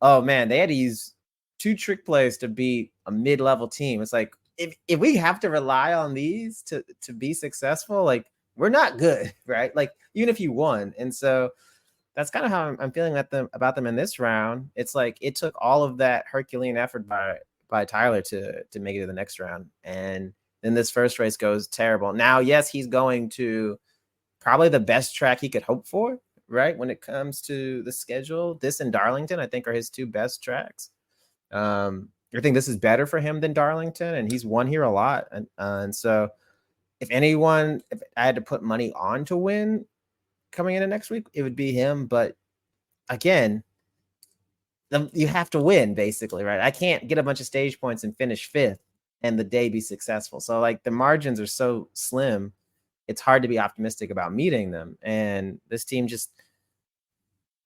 oh man, they had to use 2 trick plays to beat a mid-level team. It's like if we have to rely on these to be successful, like we're not good, right? Like even if you won. And so that's kind of how I'm feeling about them in this round. It's like it took all of that Herculean effort by Tyler to make it to the next round, and then this first race goes terrible. Now, yes, he's going to probably the best track he could hope for, right? When it comes to the schedule, this and Darlington, I think, are his 2 best tracks. I think this is better for him than Darlington, and he's won here a lot. And so, if I had to put money on to win coming into next week, it would be him. But again, you have to win, basically, right? I can't get a bunch of stage points and finish 5th and the day be successful. So like the margins are so slim, it's hard to be optimistic about meeting them. And this team just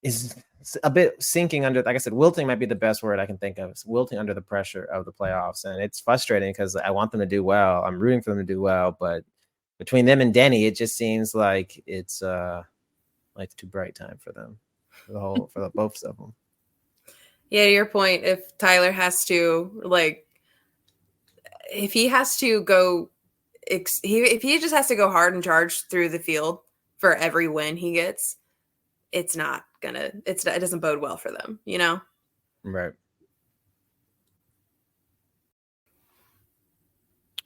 is a bit sinking under, like I said, wilting might be the best word I can think of. It's wilting under the pressure of the playoffs. And it's frustrating because I want them to do well. I'm rooting for them to do well, but between them and Denny, it just seems like it's like too bright time for them, for both of them. Yeah, your point. If Tyler has to if he has to go, if he just has to go hard and charge through the field for every win he gets, it doesn't bode well for them, Right.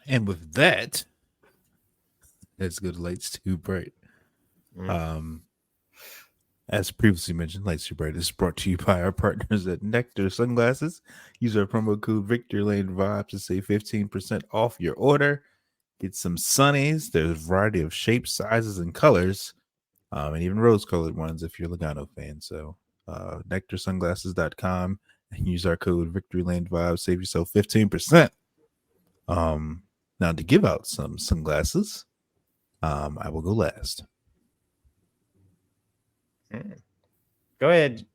And with that, let's go to Lights Too Bright. As previously mentioned, Lights Too Bright is brought to you by our partners at Nectar Sunglasses. Use our promo code VictoryLaneVibes to save 15% off your order. Get some sunnies. There's a variety of shapes, sizes, and colors, and even rose-colored ones if you're a Logano fan. So, nectarsunglasses.com and use our code VictoryLaneVibes. Save yourself 15%. Now, to give out some sunglasses, I will go last. Go ahead,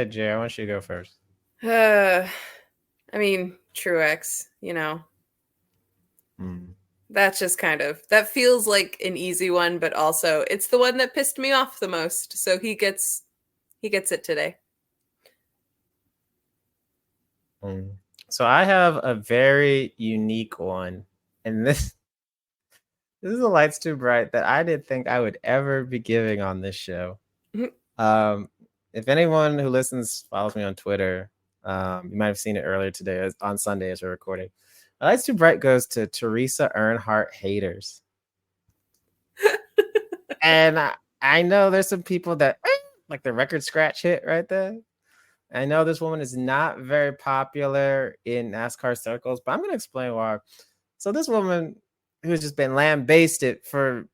Jay. I want you to go first. I mean, Truex, That's just that feels like an easy one, but also it's the one that pissed me off the most. So he gets it today. So I have a very unique one, and this is a Lights Too Bright that I didn't think I would ever be giving on this show. If anyone who listens follows me on Twitter, you might have seen it earlier today on Sunday as we're recording. Lights Too Bright goes to Teresa Earnhardt haters. And I know there's some people that like the record scratch hit right there. I know this woman is not very popular in NASCAR circles, but I'm going to explain why. So this woman who's just been lambasted for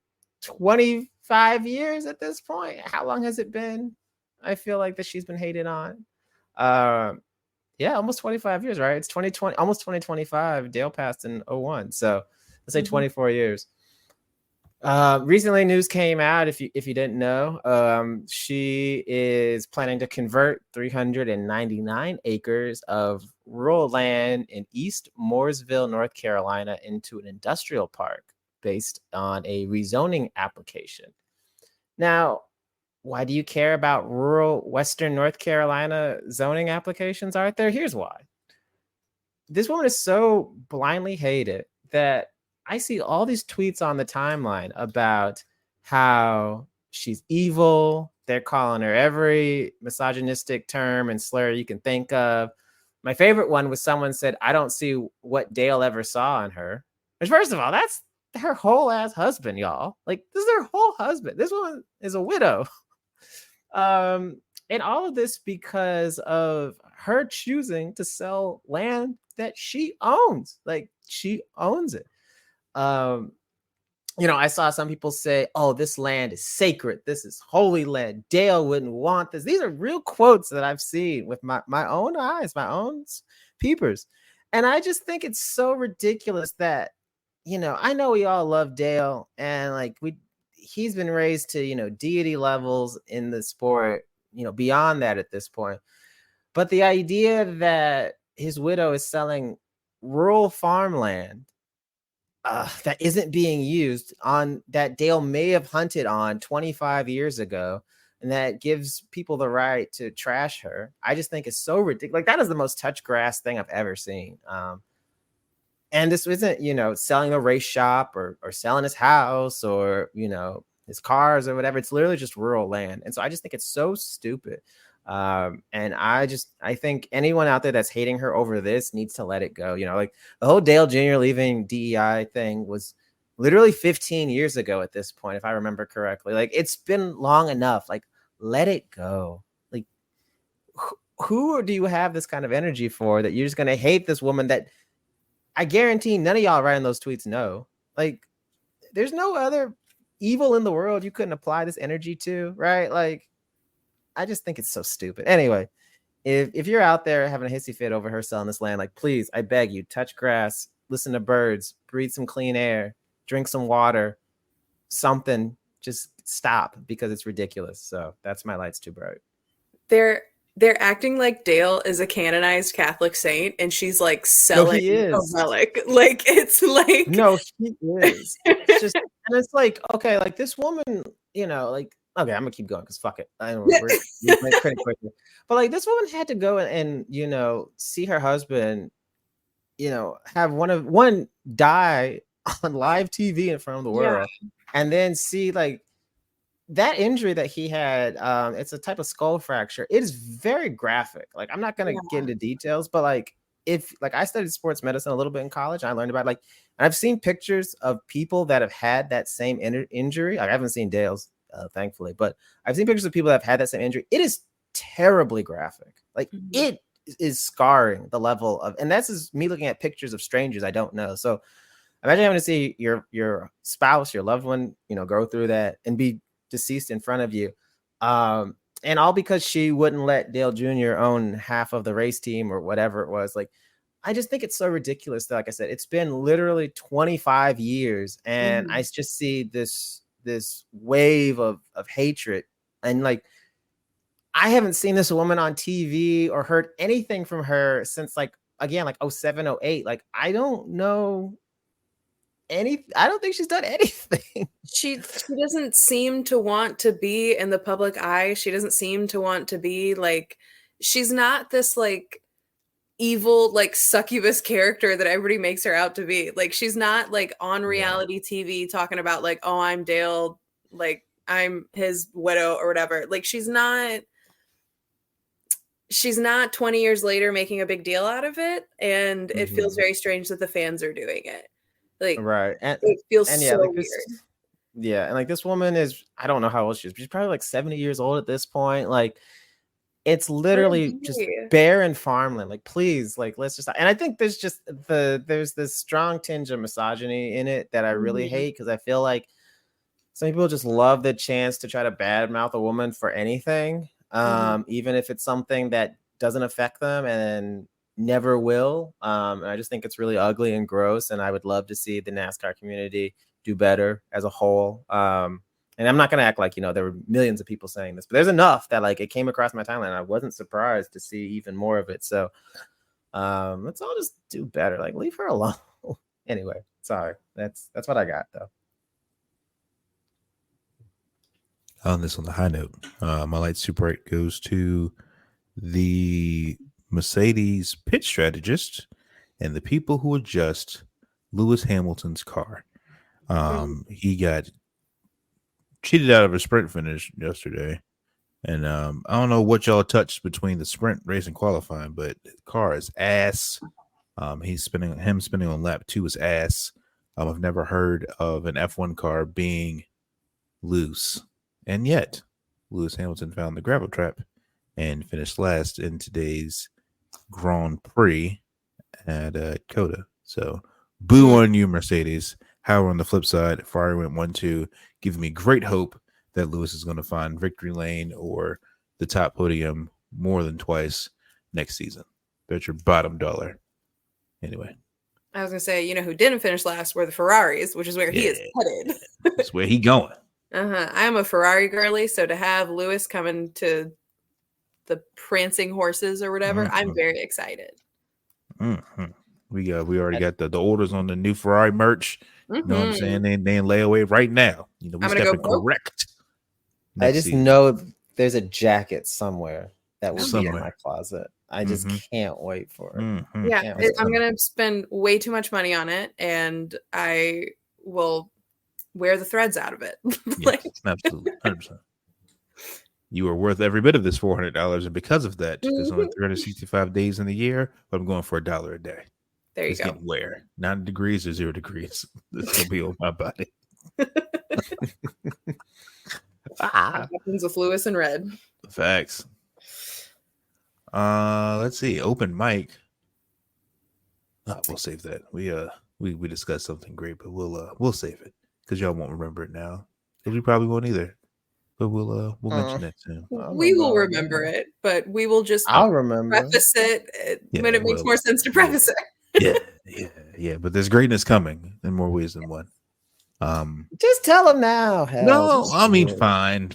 25 years at this point. How long has it been? I feel like that she's been hated on. Yeah, almost 25 years, right? It's 2020, almost 2025. Deaux passed in 01. So let's say 24 years. Recently news came out, if you didn't know, she is planning to convert 399 acres of rural land in East Mooresville, North Carolina into an industrial park based on a rezoning application. Now, why do you care about rural Western North Carolina zoning applications, Arthur? Here's why. This woman is so blindly hated that I see all these tweets on the timeline about how she's evil. They're calling her every misogynistic term and slur you can think of. My favorite one was someone said, I don't see what Dale ever saw in her. Which, first of all, that's her whole ass husband, y'all. Like, this is her whole husband. This woman is a widow. And all of this because of her choosing to sell land that she owns. Like, she owns it. I saw some people say, oh, this land is sacred. This is holy land. Deaux wouldn't want this. These are real quotes that I've seen with my own eyes, my own peepers. And I just think it's so ridiculous that, I know we all love Deaux, and like he's been raised to, deity levels in the sport, beyond that at this point. But the idea that his widow is selling rural farmland that isn't being used on that Deaux may have hunted on 25 years ago, and that gives people the right to trash her, I just think is so ridiculous. Like, that is the most touch grass thing I've ever seen. And this isn't, selling a race shop or selling his house or, his cars or whatever. It's literally just rural land. And so I just think it's so stupid. And I think anyone out there that's hating her over this needs to let it go. Like, the whole Dale Jr. leaving DEI thing was literally 15 years ago at this point, if I remember correctly. Like, it's been long enough. Like, let it go. Like, who do you have this kind of energy for, that you're just going to hate this woman that I guarantee none of y'all writing those tweets know? Like, there's no other evil in the world you couldn't apply this energy to, right? Like, I just think it's so stupid. Anyway, if you're out there having a hissy fit over her selling this land, like, please, I beg you, touch grass, listen to birds, breathe some clean air, drink some water, something. Just stop, because it's ridiculous. So that's my light's too bright. They're acting like Deaux is a canonized Catholic saint, and she's like selling a relic. Like, it's like, no, she is. It's just, and it's like, okay, like, this woman, like, okay, I'm gonna keep going because fuck it. I don't know. We're pretty quickly. But like, this woman had to go and see her husband, have one die on live TV in front of the world, and then see like that injury that he had. It's a type of skull fracture. It is very graphic. Like, I'm not gonna get into details, but like, if like, I studied sports medicine a little bit in college, and I learned about like, and I've seen pictures of people that have had that same injury. Like, I haven't seen Dale's. Thankfully, but I've seen pictures of people that have had that same injury. It is terribly graphic. Like, it is scarring the level of, and that's just me looking at pictures of strangers I don't know. So imagine having to see your spouse, your loved one, go through that and be deceased in front of you. And all because she wouldn't let Dale Jr. own half of the race team or whatever it was. Like, I just think it's so ridiculous that, like I said, it's been literally 25 years, and I just see this wave of hatred. And like, I haven't seen this woman on TV or heard anything from her since like 07, 08. Like, I don't know I don't think she's done anything. She doesn't seem to want to be in the public eye. She doesn't seem to want to be like, she's not this like evil, like succubus character that everybody makes her out to be. Like, she's not like on reality TV talking about like, oh, I'm Dale, like I'm his widow or whatever. Like, she's not 20 years later making a big deal out of it. And it feels very strange that the fans are doing it. Like, right. And it feels and so like weird. And like, this woman is, I don't know how old she is, but she's probably like 70 years old at this point. Like, it's literally just barren farmland. Like, please, like, let's just. And I think there's this strong tinge of misogyny in it that I really hate, because I feel like some people just love the chance to try to badmouth a woman for anything, even if it's something that doesn't affect them and never will. And I just think it's really ugly and gross. And I would love to see the NASCAR community do better as a whole. And I'm not going to act like, there were millions of people saying this, but there's enough that like it came across my timeline. I wasn't surprised to see even more of it. So let's all just do better. Like, leave her alone. Anyway, sorry. That's what I got though. On this, on the high note, my light super right goes to the Mercedes pit strategist and the people who adjust Lewis Hamilton's car. He got cheated out of a sprint finish yesterday, and I don't know what y'all touched between the sprint race and qualifying, but the car is ass. Him spinning on lap 2 is ass. I've never heard of an F1 car being loose. And yet, Lewis Hamilton found the gravel trap and finished last in today's Grand Prix at Coda. So, boo on you, Mercedes. However, on the flip side, Ferrari went 1-2, giving me great hope that Lewis is going to find victory lane or the top podium more than twice next season. Bet your bottom dollar. Anyway. I was going to say, you know who didn't finish last were the Ferraris, which is where he is headed. That's where he going. I'm a Ferrari girly, so to have Lewis coming to the prancing horses or whatever, I'm very excited. We already got the orders on the new Ferrari merch. You know what I'm saying? They in layaway right now. You know, we stepping correct. I just know there's a jacket somewhere that will be in my closet. I just can't wait for it. Yeah, I'm gonna spend way too much money on it, and I will wear the threads out of it. Yes, absolutely, 100%. You are worth every bit of this $400, and because of that, there's only 365 days in the year. But I'm going for $1 a day. There you it's go. Getting where 9 degrees or 0 degrees. This will be on my body. Happens with Lewis and Red. Facts. Let's see. Open mic. We'll save that. We discussed something great, but we'll save it because y'all won't remember it now. Because we probably won't either. But we'll mention that soon. We will remember it, but we will just I'll remember preface it when it makes more sense to preface it. Yeah. But there's greatness coming in more ways than one. Just tell them now. Hell, no, I mean, fine.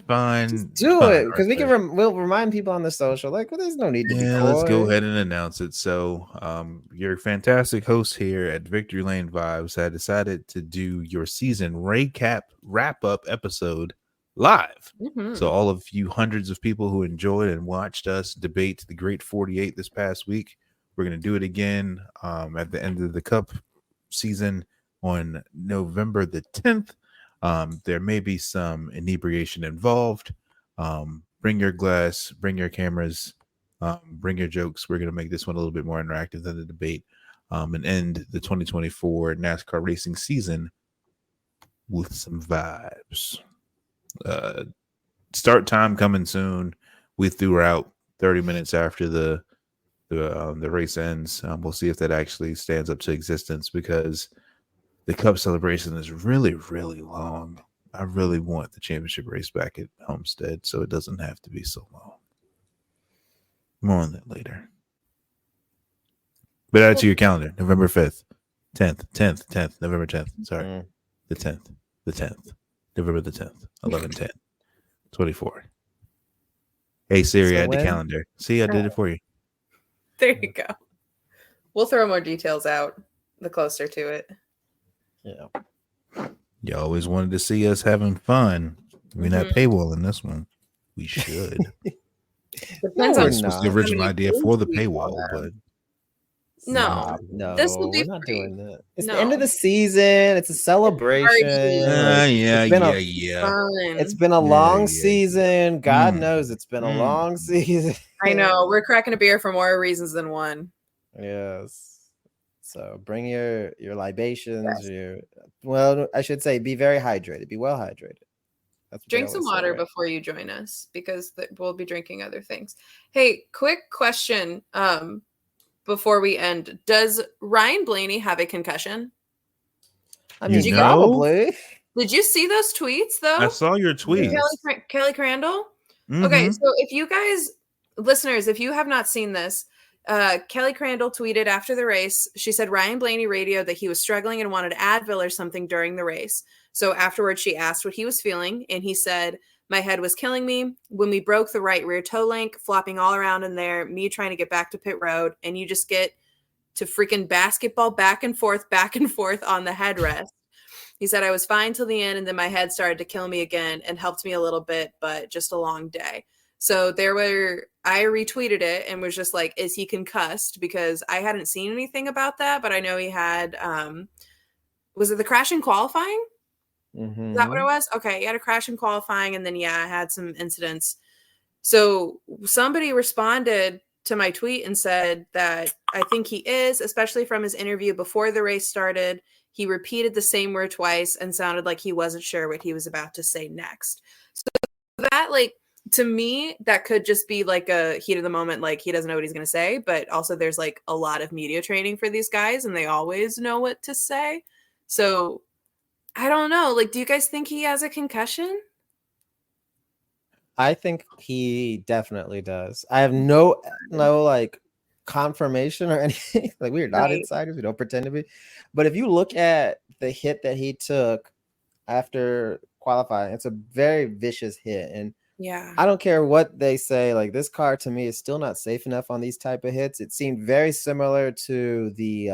Just do it because we can. We'll remind people on the social. Like, well, there's no need to be coy. Let's go ahead and announce it. So, your fantastic host here at Victory Lane Vibes had decided to do your season wrap up episode live. So, all of you hundreds of people who enjoyed and watched us debate the Great 48 this past week, we're going to do it again at the end of the Cup season. On November the 10th, there may be some inebriation involved. Bring your glass, bring your cameras, bring your jokes. We're going to make this one a little bit more interactive than the debate and end the 2024 NASCAR racing season with some vibes. Start time coming soon. We threw out 30 minutes after the race ends. We'll see if that actually stands up to existence because the Cup celebration is really, really long. I really want the championship race back at Homestead, so it doesn't have to be so long. More on that later. But add to your calendar, November 5th, 10th, November 10th. Sorry, the 10th, November the 10th, 11/10, 24. Hey, Siri, add the calendar. See, I did it for you. There you go. We'll throw more details out the closer to it. Yeah. You always wanted to see us having fun. We're not paywalling this one. We should. Depends on the original idea for the paywall, but no, this will be we're not free. Doing that. It's the end of the season. It's a celebration. Yeah. It's been a long season. God knows it's been a long season. I know. We're cracking a beer for more reasons than one. Yes. So bring your libations. I should say, be very hydrated. Be well hydrated. Drink some water before you join us because we'll be drinking other things. Hey, quick question. Before we end, does Ryan Blaney have a concussion? I mean, probably. Did you see those tweets though? I saw your tweets. Kelly Crandall. Okay, so if you guys, listeners, if you have not seen this. Kelly Crandall tweeted after the race. She said Ryan Blaney radioed that he was struggling and wanted Advil or something during the race. So afterwards, she asked what he was feeling, and he said, "My head was killing me when we broke the right rear toe link, flopping all around in there, me trying to get back to pit road, and you just get to freaking basketball back and forth on the headrest." He said, "I was fine till the end, and then my head started to kill me again and helped me a little bit, but just a long day." So I retweeted it and was just like, is he concussed? Because I hadn't seen anything about that, but I know he had, was it the crash in qualifying? Is that what it was? Okay. He had a crash in qualifying and then, I had some incidents. So somebody responded to my tweet and said that I think he is, especially from his interview before the race started. he repeated the same word twice and sounded like he wasn't sure what he was about to say next. So that, like, to me, that could just be like a heat of the moment, like he doesn't know what he's going to say, but also there's like a lot of media training for these guys and they always know what to say. So I don't know. Like, do you guys think he has a concussion? I think he definitely does. I have no like confirmation or anything. Like, we're not insiders. We don't pretend to be. But if you look at the hit that he took after qualifying, it's a very vicious hit. And yeah, I don't care what they say. Like, this car to me is still not safe enough on these type of hits. It seemed very similar to the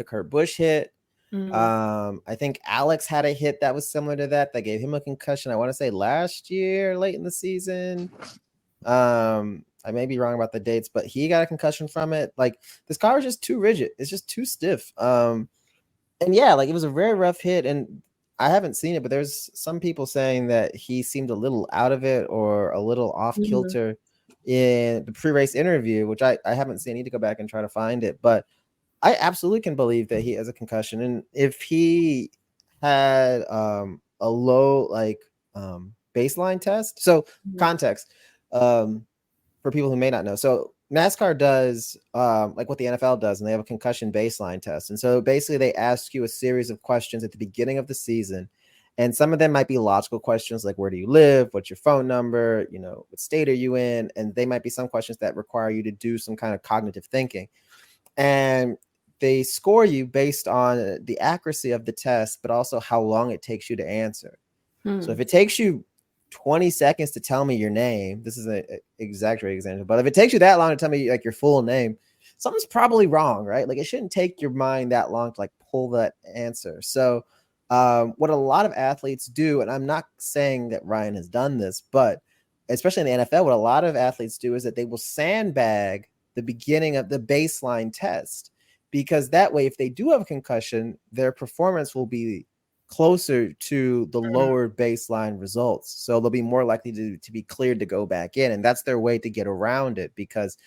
Kurt Busch hit. I think Alex had a hit that was similar to that gave him a concussion. I want to say last year, late in the season. I may be wrong about the dates, but he got a concussion from it. Like, this car is just too rigid. It's just too stiff. And yeah, like, it was a very rough hit. And I haven't seen it, but there's some people saying that he seemed a little out of it or a little off kilter in the pre-race interview, which I haven't seen. I need to go back and try to find it, but I absolutely can believe that he has a concussion. And if he had a low baseline test, so context for people who may not know. So NASCAR does like what the NFL does, and they have a concussion baseline test. And so basically they ask you a series of questions at the beginning of the season. And some of them might be logical questions like, where do you live? What's your phone number? You know, what state are you in? And they might be some questions that require you to do some kind of cognitive thinking. And they score you based on the accuracy of the test, but also how long it takes you to answer. So if it takes you 20 seconds to tell me your name, this is an exaggerated example, but if it takes you that long to tell me like your full name, something's probably wrong, right? Like, it shouldn't take your mind that long to like pull that answer. So what a lot of athletes do, and I'm not saying that Ryan has done this, but especially in the NFL, what a lot of athletes do is that they will sandbag the beginning of the baseline test, because that way, if they do have a concussion, their performance will be closer to the lower baseline results. So they'll be more likely to be cleared to go back in. And that's their way to get around it, because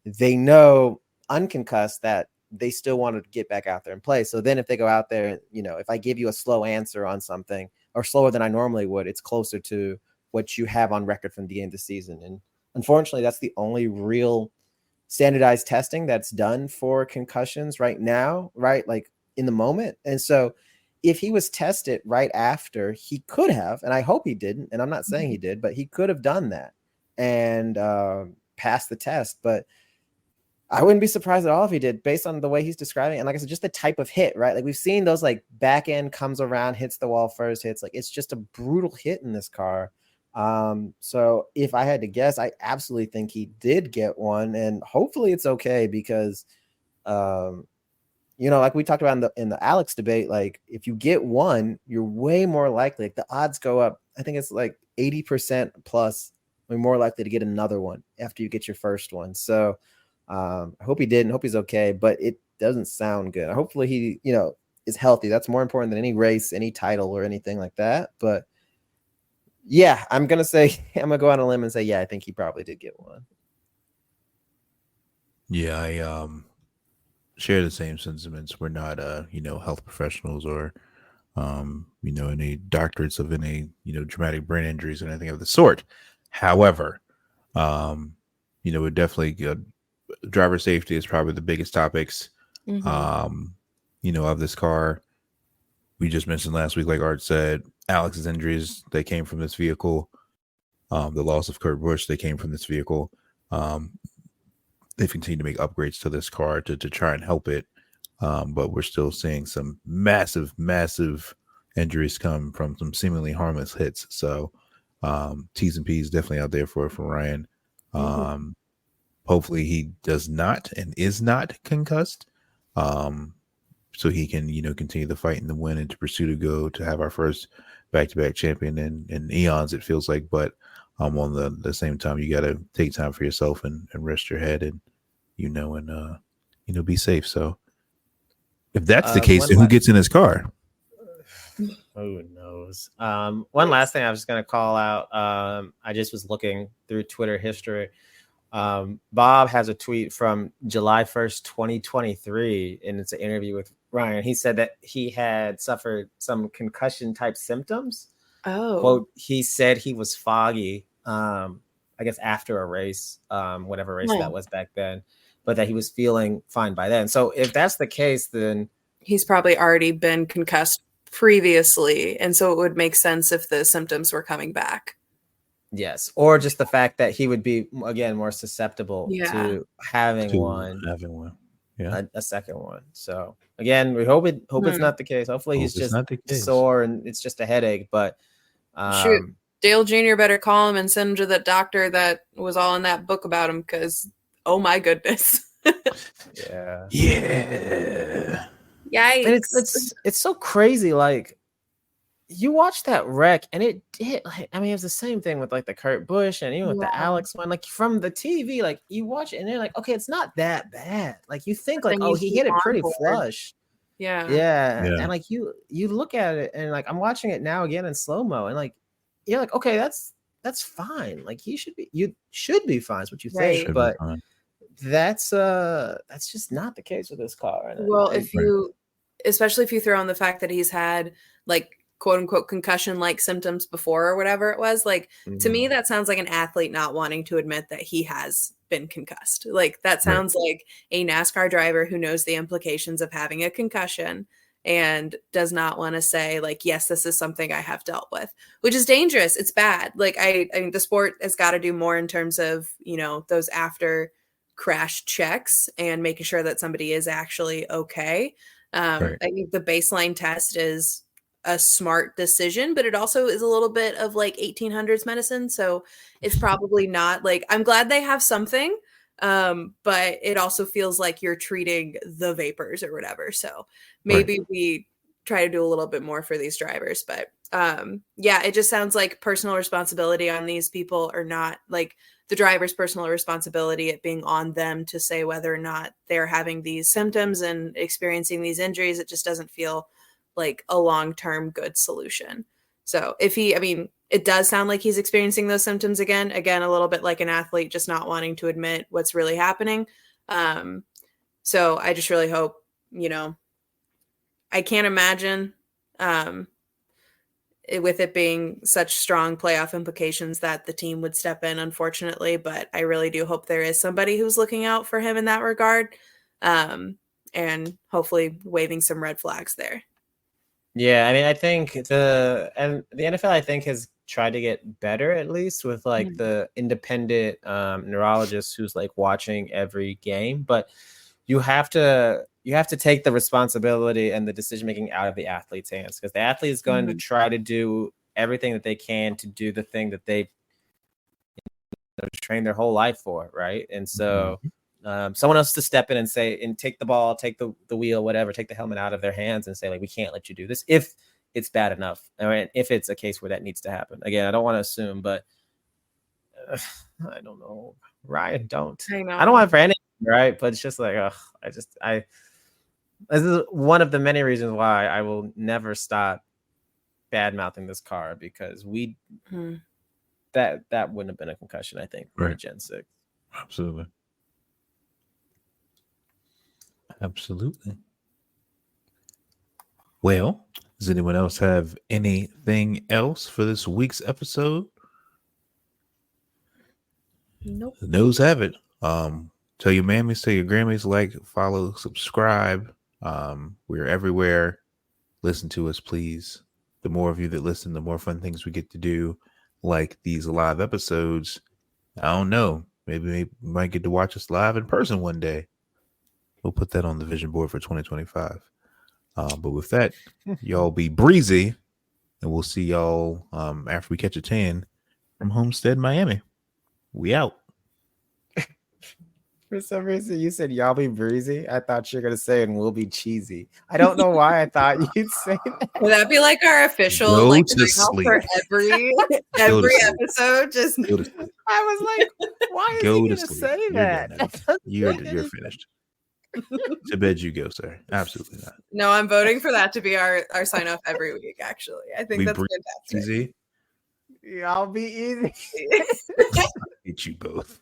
they know unconcussed that they still want to get back out there and play. So then if they go out there, you know, if I give you a slow answer on something, or slower than I normally would, it's closer to what you have on record from the beginning of the season. And unfortunately, that's the only real standardized testing that's done for concussions right now, right? Like, in the moment. And so if he was tested right after, he could have, and I hope he didn't, and I'm not saying he did, but he could have done that and passed the test. But I wouldn't be surprised at all if he did, based on the way he's describing it. And like I said, just the type of hit, right? Like, we've seen those like back end comes around, hits the wall first, hits. Like, it's just a brutal hit in this car. So if I had to guess, I absolutely think he did get one, and hopefully it's okay, because you know, like we talked about in the Alex debate, like, if you get one, you're way more likely, like, the odds go up. I think it's like 80% plus, we're more likely to get another one after you get your first one. So I hope he did, and hope he's okay, but it doesn't sound good. Hopefully he, you know, is healthy. That's more important than any race, any title, or anything like that. But yeah, I'm gonna go on a limb and say, yeah, I think he probably did get one. Yeah, I share the same sentiments. We're not you know, health professionals or you know, any doctorates of any, you know, traumatic brain injuries or anything of the sort. However, you know, we're definitely good. Driver safety is probably the biggest topics you know, of this car. We just mentioned last week, like Art said, Alex's injuries, they came from this vehicle. The loss of Kurt Busch, they came from this vehicle. They've continued to make upgrades to this car to try and help it. But we're still seeing some massive injuries come from some seemingly harmless hits. So T's and P's definitely out there for Ryan. Hopefully he does not and is not concussed. So he can, you know, continue the fight and the win and to pursue to go to have our first back-to-back champion in eons, it feels like. But on the same time, you got to take time for yourself and rest your head and, you know, be safe. So if that's the case, then who gets in his car? Who knows? One last thing I was just going to call out. I just was looking through Twitter history. Bob has a tweet from July 1st, 2023, and it's an interview with Ryan. He said that he had suffered some concussion type symptoms. Oh, Quote, he said he was foggy, I guess after a race, whatever race that was back then, but that he was feeling fine by then. So if that's the case, then he's probably already been concussed previously, and so it would make sense if the symptoms were coming back. yes, or just the fact that he would be, again, more susceptible to having one. Yeah, a second one. So again, we hope it's not the case. Hopefully he's just sore and it's just a headache. But shoot, Dale Jr. better call him and send him to the doctor that was all in that book about him, because oh my goodness. yeah. Yikes. And it's so crazy. Like, you watch that wreck and it did, like, I mean, it was the same thing with like the Kurt Busch and even with the Alex one. Like, from the TV, like, you watch it and you're like, okay, it's not that bad. Like, you think like, oh, he hit it pretty flush. Yeah. And like you look at it and like, I'm watching it now again in slow-mo, and like, you're like, okay, that's fine. Like, you should be fine is what you think. But that's just not the case with this car. And well, especially if you throw in the fact that he's had like quote unquote concussion like symptoms before or whatever it was, like, to me, that sounds like an athlete not wanting to admit that he has been concussed. Like, that sounds like a NASCAR driver who knows the implications of having a concussion and does not want to say, like, yes, this is something I have dealt with, which is dangerous. It's bad. Like, I mean, the sport has got to do more in terms of, those after crash checks and making sure that somebody is actually okay. I think the baseline test is a smart decision, but it also is a little bit of like 1800s medicine. So it's probably not, like, I'm glad they have something, but it also feels like you're treating the vapors or whatever. So maybe we try to do a little bit more for these drivers. But it just sounds like personal responsibility on these people, or not like the driver's personal responsibility, it being on them to say whether or not they're having these symptoms and experiencing these injuries. It just doesn't feel like a long-term good solution. So it does sound like he's experiencing those symptoms again, a little bit like an athlete just not wanting to admit what's really happening. So I just really hope, I can't imagine with it being such strong playoff implications that the team would step in, unfortunately, but I really do hope there is somebody who's looking out for him in that regard, and hopefully waving some red flags there. Yeah, I mean, I think the NFL, I think, has tried to get better, at least with like the independent neurologist who's like watching every game. But you have to take the responsibility and the decision making out of the athlete's hands, because the athlete is going to try to do everything that they can to do the thing that they train their whole life for, right? And so someone else to step in and say, and take the ball, take the wheel, whatever, take the helmet out of their hands and say, like, we can't let you do this if it's bad enough. I mean, if it's a case where that needs to happen. Again, I don't want to assume, but I don't know. Ryan, don't. I don't want it for anything, right? But it's just like, this is one of the many reasons why I will never stop bad mouthing this car, because that wouldn't have been a concussion, I think, for Gen 6. Absolutely. Well, does anyone else have anything else for this week's episode? Nope. The no's have it. Tell your mammies, tell your Grammys, like, follow, subscribe. We're everywhere. Listen to us, please. The more of you that listen, the more fun things we get to do, like these live episodes. I don't know. Maybe we might get to watch us live in person one day. We'll put that on the vision board for 2025. But with that, y'all be breezy, and we'll see y'all after we catch a tan from Homestead, Miami. We out. For some reason, you said y'all be breezy. I thought you were going to say, and we'll be cheesy. I don't know why I thought you'd say that. Would that be like our official Go to sleep for every episode? Just I was like, why is he going to say that? You're finished. To bed you go, sir. Absolutely not. No, I'm voting for that to be our sign off every week. Actually, I think that's fantastic. Easy. Y'all be easy. Hate you both.